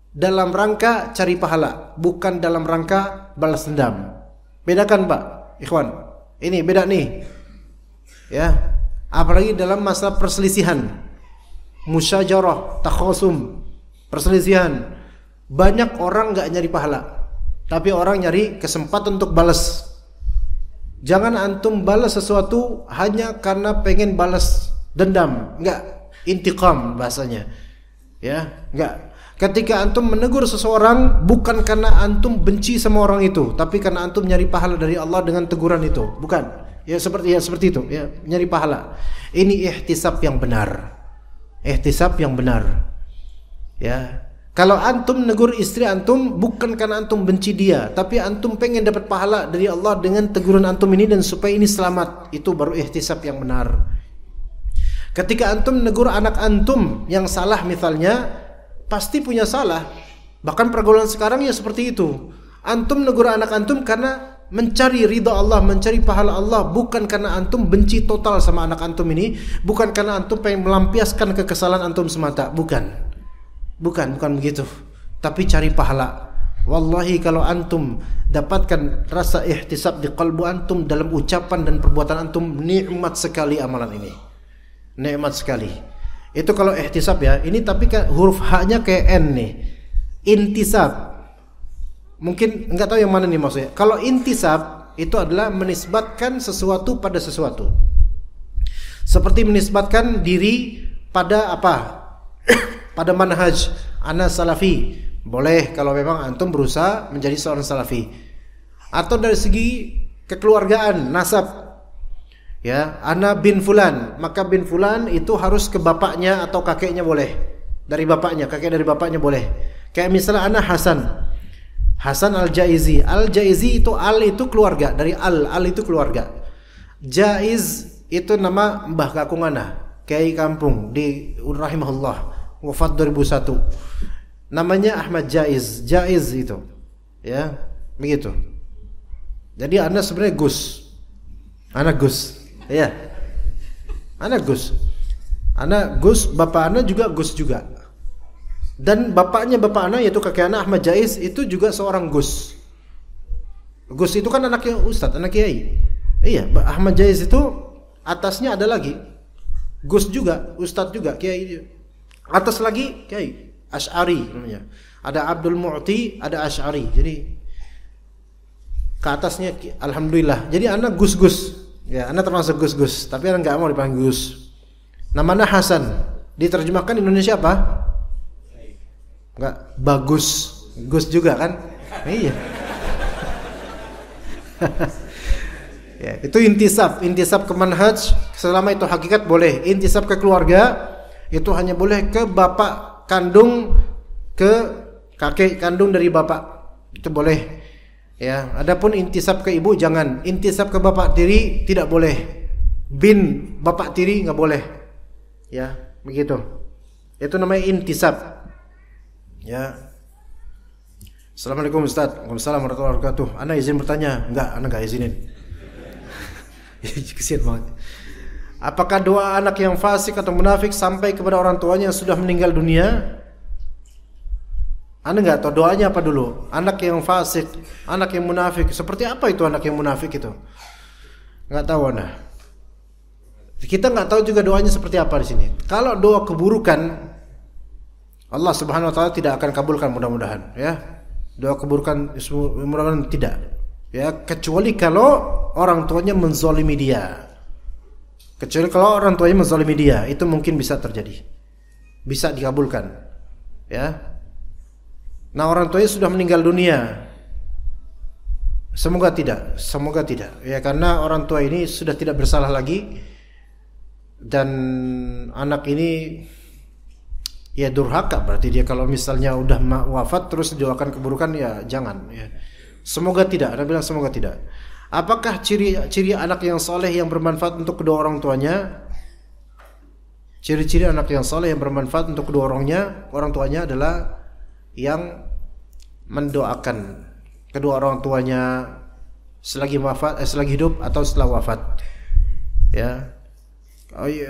dalam rangka cari pahala, bukan dalam rangka balas dendam. Bedakan Pak, ikhwan. Ini beda nih. Ya. Apalagi dalam masa perselisihan, musyajarah, takhasum, perselisihan. Banyak orang enggak nyari pahala, tapi orang nyari kesempatan untuk balas. Jangan antum balas sesuatu hanya karena pengen balas dendam, enggak, intiqam bahasanya. Ya, enggak. Ketika antum menegur seseorang bukan karena antum benci sama orang itu, tapi karena antum nyari pahala dari Allah dengan teguran itu, bukan. Ya seperti itu, ya, nyari pahala. Ini ihtisab yang benar. Ihtisab yang benar. Ya. Kalau antum negur istri antum bukan karena antum benci dia, tapi antum pengen dapat pahala dari Allah dengan teguran antum ini dan supaya ini selamat, itu baru ihtisab yang benar. Ketika antum negur anak antum yang salah misalnya, pasti punya salah. Bahkan pergaulan sekarang ya seperti itu. Antum negur anak antum karena mencari ridha Allah, mencari pahala Allah, bukan karena antum benci total sama anak antum ini, bukan karena antum pengen melampiaskan kekesalan antum semata, bukan begitu. Tapi cari pahala. Wallahi kalau antum dapatkan rasa ihtisab di qalbu antum dalam ucapan dan perbuatan antum, nikmat sekali amalan ini. Nikmat sekali. Itu kalau ihtisab ya. Ini tapi huruf H-nya kayak N nih. Intisab. Mungkin enggak tahu yang mana nih maksudnya. Kalau intisab itu adalah menisbatkan sesuatu pada sesuatu. Seperti menisbatkan diri pada apa? Pada manhaj ana salafi. Boleh kalau memang antum berusaha menjadi seorang salafi. Atau dari segi kekeluargaan, nasab. Ya, ana bin fulan, maka bin fulan itu harus ke bapaknya atau kakeknya boleh. Dari bapaknya, kakek dari bapaknya boleh. Kayak misalnya ana Hasan al-Jaizi. Al-Jaizi itu al itu keluarga, dari al itu keluarga. Jaiz itu nama mbah kakung ana, kiai kampung di rahimahullah. Wafat 2001. Namanya Ahmad Jaiz itu. Ya, begitu. Jadi Anda sebenarnya Gus. Anak Gus. Ya. Anak Gus. Anak Gus, bapak Anda juga Gus juga. Dan bapaknya bapak Anda yaitu kakek Anda Ahmad Jaiz itu juga seorang Gus. Gus itu kan anaknya Ustadz, anak kiai. Iya, Ahmad Jaiz itu atasnya ada lagi Gus juga, Ustadz juga, kiai. Atas lagi kiai Asy'ari namanya. Ada Abdul Mu'ti, ada Asy'ari. Jadi ke atasnya alhamdulillah. Jadi anak Gus-Gus. Ya, anak termasuk Gus-Gus, tapi anak enggak mau dipanggil Gus. Namanya Hasan. Diterjemahkan Indonesia apa? Enggak, bagus. Gus juga kan? Iya. Ya, itu intisab ke manhaj selama itu hakikat boleh. Intisab ke keluarga itu hanya boleh ke bapak kandung, ke kakek kandung dari bapak. Itu boleh. Ya, adapun intisab ke ibu jangan. Intisab ke bapak tiri tidak boleh. Bin bapak tiri enggak boleh. Ya, begitu. Itu namanya intisab. Ya. Assalamualaikum Ustaz. Waalaikumsalam warahmatullahi wabarakatuh. Ana izin bertanya. Enggak, ana enggak izinin. Kesian banget. Apakah doa anak yang fasik atau munafik sampai kepada orang tuanya yang sudah meninggal dunia? Anda enggak tahu doanya apa dulu? Anak yang fasik, anak yang munafik. Seperti apa itu anak yang munafik itu? Enggak tahu Anda. Kita enggak tahu juga doanya seperti apa di sini. Kalau doa keburukan, Allah Subhanahu wa taala tidak akan kabulkan mudah-mudahan, ya. Doa keburukan mudah-mudahan tidak. Ya, kecuali kalau orang tuanya menzalimi dia. Kecuali kalau orang tuanya menzalimi dia, itu mungkin bisa terjadi. Bisa dikabulkan. Ya. Nah, orang tuanya sudah meninggal dunia. Semoga tidak. Ya, karena orang tua ini sudah tidak bersalah lagi. Dan anak ini ya durhaka, berarti dia kalau misalnya udah wafat terus doakan keburukan, ya jangan ya. Semoga tidak. Anda bilang semoga tidak. Apakah ciri anak yang soleh yang bermanfaat untuk kedua orang tuanya? Ciri-ciri anak yang soleh yang bermanfaat untuk kedua orang tuanya adalah yang mendoakan kedua orang tuanya selagi hidup atau setelah wafat. Ya.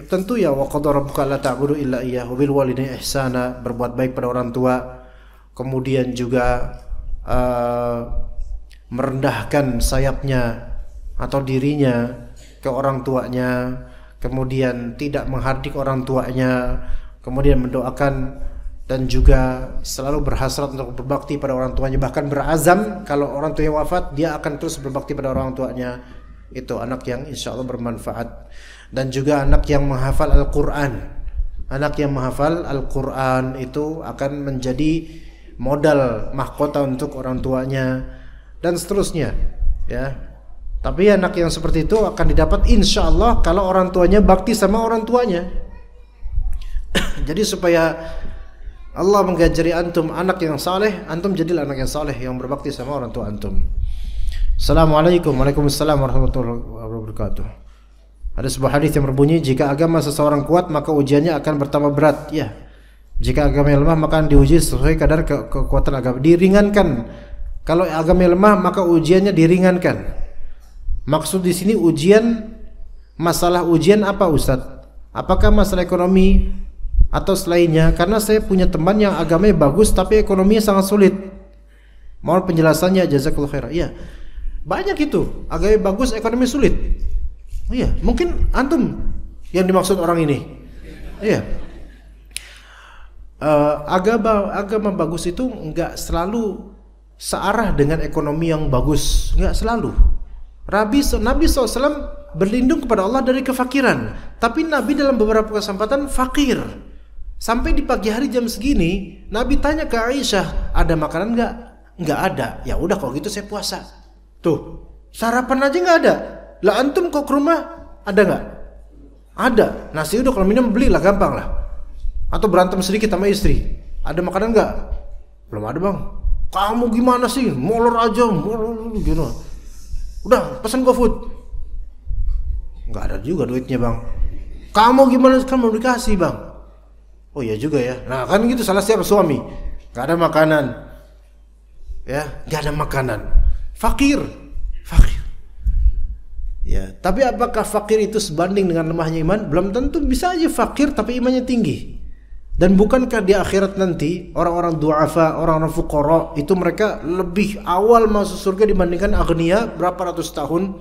Tentu ya, wa qadara rabbuka alla ta'budu illa iyyahu bil walidayni ihsana, berbuat baik pada orang tua, kemudian juga merendahkan sayapnya atau dirinya ke orang tuanya, kemudian tidak menghardik orang tuanya, kemudian mendoakan dan juga selalu berhasrat untuk berbakti pada orang tuanya, bahkan berazam kalau orang tuanya wafat dia akan terus berbakti pada orang tuanya. Itu anak yang insyaallah bermanfaat. Dan juga anak yang menghafal Al-Quran. Anak yang menghafal Al-Quran itu akan menjadi modal mahkota untuk orang tuanya dan seterusnya, ya. Tapi anak yang seperti itu akan didapat insyaallah kalau orang tuanya bakti sama orang tuanya. Jadi supaya Allah mengajari antum anak yang saleh, antum jadilah anak yang saleh yang berbakti sama orang tua antum. Assalamualaikum. Waalaikumsalam warahmatullahi wabarakatuh. Ada sebuah hadis yang berbunyi, jika agama seseorang kuat maka ujiannya akan bertambah berat. Ya. Jika agama lemah maka diuji sesuai kadar kekuatan agama. Diringankan. Kalau agama lemah maka ujiannya diringankan. Maksud di sini ujian, masalah ujian apa Ustadz? Apakah masalah ekonomi atau selainnya? Karena saya punya teman yang agamanya bagus tapi ekonominya sangat sulit. Mohon penjelasannya, jazakallahu khairan. Iya. Banyak itu, agamanya bagus, ekonomi sulit. Iya, mungkin antum yang dimaksud orang ini. Iya. Agama bagus itu enggak selalu searah dengan ekonomi yang bagus, enggak selalu. Nabi SAW berlindung kepada Allah dari kefakiran, tapi Nabi dalam beberapa kesempatan fakir. Sampai di pagi hari jam segini, Nabi tanya ke Aisyah, ada makanan enggak? Enggak ada. Ya udah kalau gitu saya puasa. Tuh, sarapan aja enggak ada. Lah antum kok ke rumah ada enggak? Ada. Nasi udah kalau minum belilah, gampang lah. Atau berantem sedikit sama istri. Ada makanan enggak? Belum ada, Bang. Kamu gimana sih? Molor aja, molor gitu. Udah, pesan GoFood. Enggak ada juga duitnya, Bang. Kamu gimana? Kan mau dikasih, Bang. Oh iya juga ya. Nah kan gitu, salah siapa? Suami. Enggak ada makanan. Ya, enggak ada makanan. Fakir. Ya, tapi apakah fakir itu sebanding dengan lemahnya iman? Belum tentu. Bisa aja fakir tapi imannya tinggi. Dan bukankah di akhirat nanti orang-orang du'afa, orang-orang fuqara itu mereka lebih awal masuk surga dibandingkan aghnia berapa ratus tahun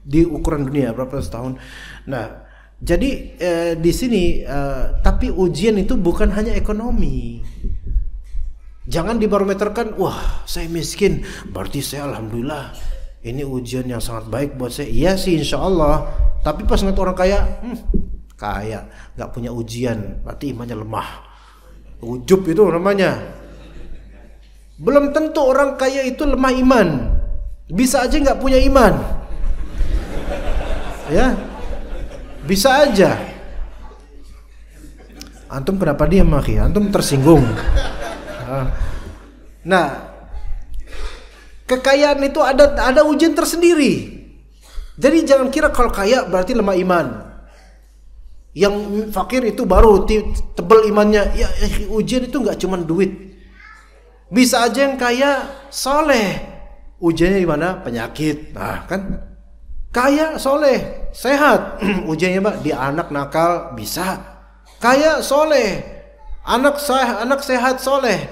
di ukuran dunia, berapa ratus tahun. Nah, jadi di sini tapi ujian itu bukan hanya ekonomi. Jangan dibarometerkan, wah saya miskin, berarti saya alhamdulillah ini ujian yang sangat baik buat saya. Iya sih insya Allah. Tapi pas ngeliat orang kaya, kaya nggak punya ujian, berarti imannya lemah. Ujub itu namanya. Belum tentu orang kaya itu lemah iman. Bisa aja nggak punya iman. Ya, bisa aja. Antum kenapa diam, akhi? Antum tersinggung. Nah, kekayaan itu ada ujian tersendiri. Jadi jangan kira kalau kaya berarti lemah iman. Yang fakir itu baru tebal imannya. Ya, ujian itu nggak cuma duit. Bisa aja yang kaya soleh, ujiannya di mana? Penyakit. Nah kan, kaya soleh, sehat, ujiannya Pak di anak nakal bisa. Kaya soleh, anak sehat soleh,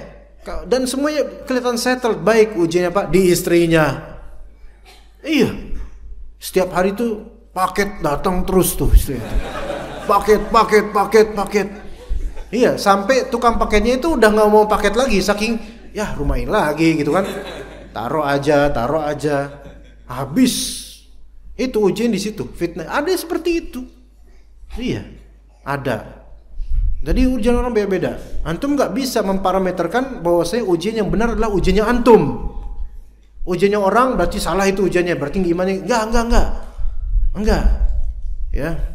dan semuanya kelihatan settled baik, ujiannya Pak di istrinya. Iya, setiap hari tuh paket datang terus tuh istrinya. Paket. Iya, sampai tukang paketnya itu udah nggak mau paket lagi, saking ya rumahin lagi gitu kan. Taruh aja. Habis. Itu ujian di situ, fitnah. Ada seperti itu. Iya, ada. Jadi ujian orang beda-beda. Antum nggak bisa memparameterkan bahwa saya ujian yang benar adalah ujiannya antum. Ujiannya orang berarti salah itu ujiannya, berarti gimana? Enggak. Ya.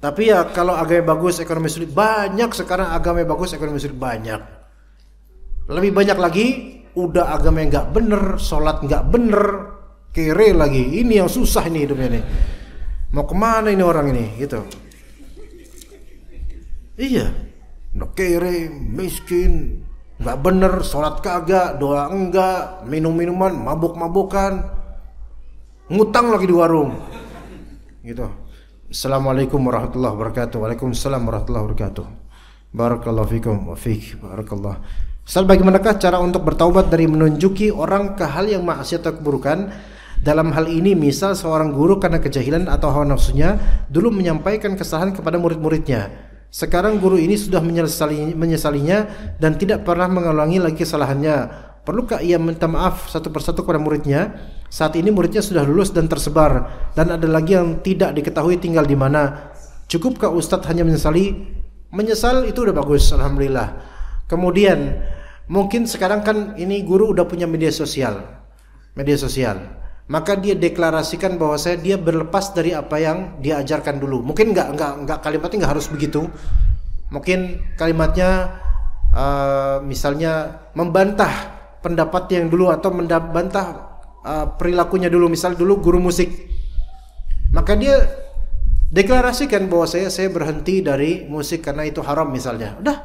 Tapi ya kalau agama bagus, ekonomi sulit, banyak sekarang agama bagus, ekonomi sulit banyak. Lebih banyak lagi udah agama yang nggak bener, sholat nggak bener, kere lagi. Ini yang susah ini hidupnya nih. Mau kemana ini orang ini? Gitu. Iya, udah kere, miskin, nggak bener, sholat kagak, doa enggak, minum-minuman, mabuk-mabukan, ngutang lagi di warung. Gitu. Assalamualaikum warahmatullahi wabarakatuh. Waalaikumsalam warahmatullahi wabarakatuh. Barakallahu fikum wa fiik. Barakallah. Ustaz, bagaimanakah cara untuk bertaubat dari menunjuki orang ke hal yang maksiat atau keburukan? Dalam hal ini misal seorang guru karena kejahilan atau hawa nafsunya dulu menyampaikan kesalahan kepada murid-muridnya. Sekarang guru ini sudah menyesalinya dan tidak pernah mengulangi lagi kesalahannya. Perlukah ia minta maaf satu persatu kepada muridnya? Saat ini muridnya sudah lulus dan tersebar, dan ada lagi yang tidak diketahui tinggal di mana. Cukupkah Ustadz hanya menyesali? Menyesal itu udah bagus, alhamdulillah. Kemudian mungkin sekarang kan ini guru udah punya media sosial. Maka dia deklarasikan bahwa dia berlepas dari apa yang diajarkan dulu. Mungkin enggak kalimatnya enggak harus begitu. mungkin kalimatnya misalnya membantah pendapat yang dulu atau membantah perilakunya dulu, misal dulu guru musik, maka dia deklarasikan bahwa saya berhenti dari musik karena itu haram misalnya. Udah.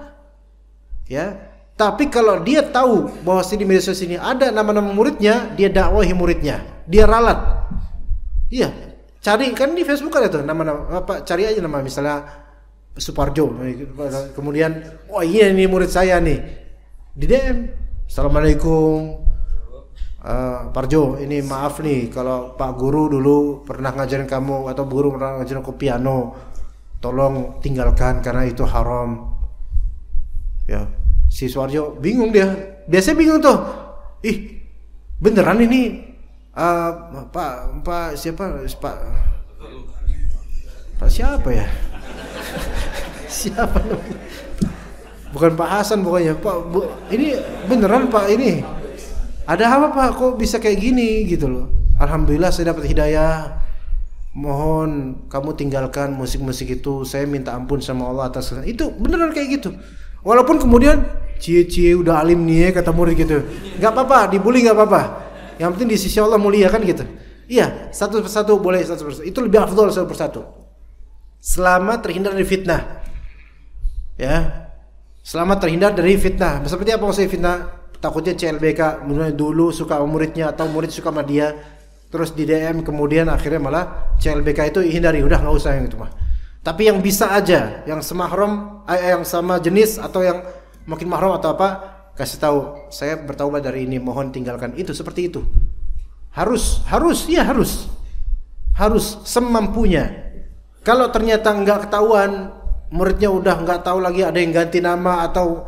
Ya. Tapi kalau dia tahu bahwa di media sosial ini ada nama-nama muridnya, dia dakwahi muridnya. Dia ralat. Iya. Cari kan di Facebook ada tuh nama-nama, cari aja nama misalnya Suparjo. Kemudian, oh iya ini murid saya nih. Di DM, Assalamualaikum Parjo, ini maaf nih kalau Pak Guru dulu pernah ngajarin kamu atau guru pernah ngajarin aku piano, tolong tinggalkan karena itu haram. Ya, si Suparjo bingung dia. Biasanya bingung tuh. Ih, beneran ini Pak siapa? Pak siapa ya? Siapa namanya? Bukan Pak Hasan pokoknya. Ini beneran Pak ini. Ada apa Pak? Kok bisa kayak gini gitu loh. Alhamdulillah saya dapat hidayah. Mohon kamu tinggalkan musik-musik itu. Saya minta ampun sama Allah atas itu. Beneran kayak gitu. Walaupun kemudian cie udah alim nih kata murid gitu. Gak apa-apa, dibully gak apa-apa. Yang penting di sisi Allah mulia kan gitu. Iya, satu persatu boleh, satu persatu. Itu lebih afdal satu persatu. Selama terhindar dari fitnah. Ya. Selama terhindar dari fitnah. Seperti apa maksudnya fitnah? Takutnya CLBK dulu suka sama muridnya atau murid suka sama dia, terus di DM kemudian akhirnya malah CLBK itu hindari, udah nggak usah yang itu mah. Tapi yang bisa aja, yang semahram, yang sama jenis atau yang makin mahram atau apa, kasih tahu saya bertaubat dari ini, mohon tinggalkan itu, seperti itu. Harus semampunya. Kalau ternyata nggak ketahuan, muridnya udah nggak tahu lagi, ada yang ganti nama atau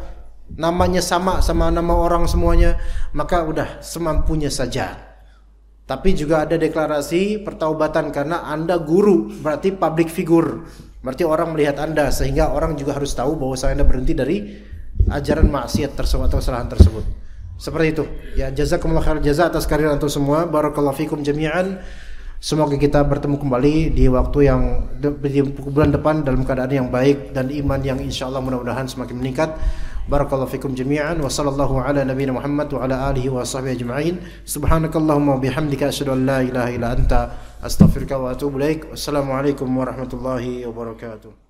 namanya sama nama orang semuanya, maka udah semampunya saja. Tapi juga ada deklarasi pertaubatan karena Anda guru, berarti public figure, berarti orang melihat Anda, sehingga orang juga harus tahu bahwa Anda berhenti dari ajaran maksiat tersebut atau kesalahan tersebut. Seperti itu. Ya, jazakumullah khair jaza atas kehadiran antum semua. Barakallahu fikum jami'an. Semoga kita bertemu kembali di waktu yang di bulan depan dalam keadaan yang baik dan iman yang insyaallah mudah-mudahan semakin meningkat. Barakallahu fikum jami'an wa sallallahu ala nabiyyina Muhammad wa ala alihi wa sahbihi ajma'in. Subhanakallahumma wa bihamdika asyhadu an la ilaha illa anta astaghfiruka wa atubu ilaik. Wassalamualaikum warahmatullahi wabarakatuh.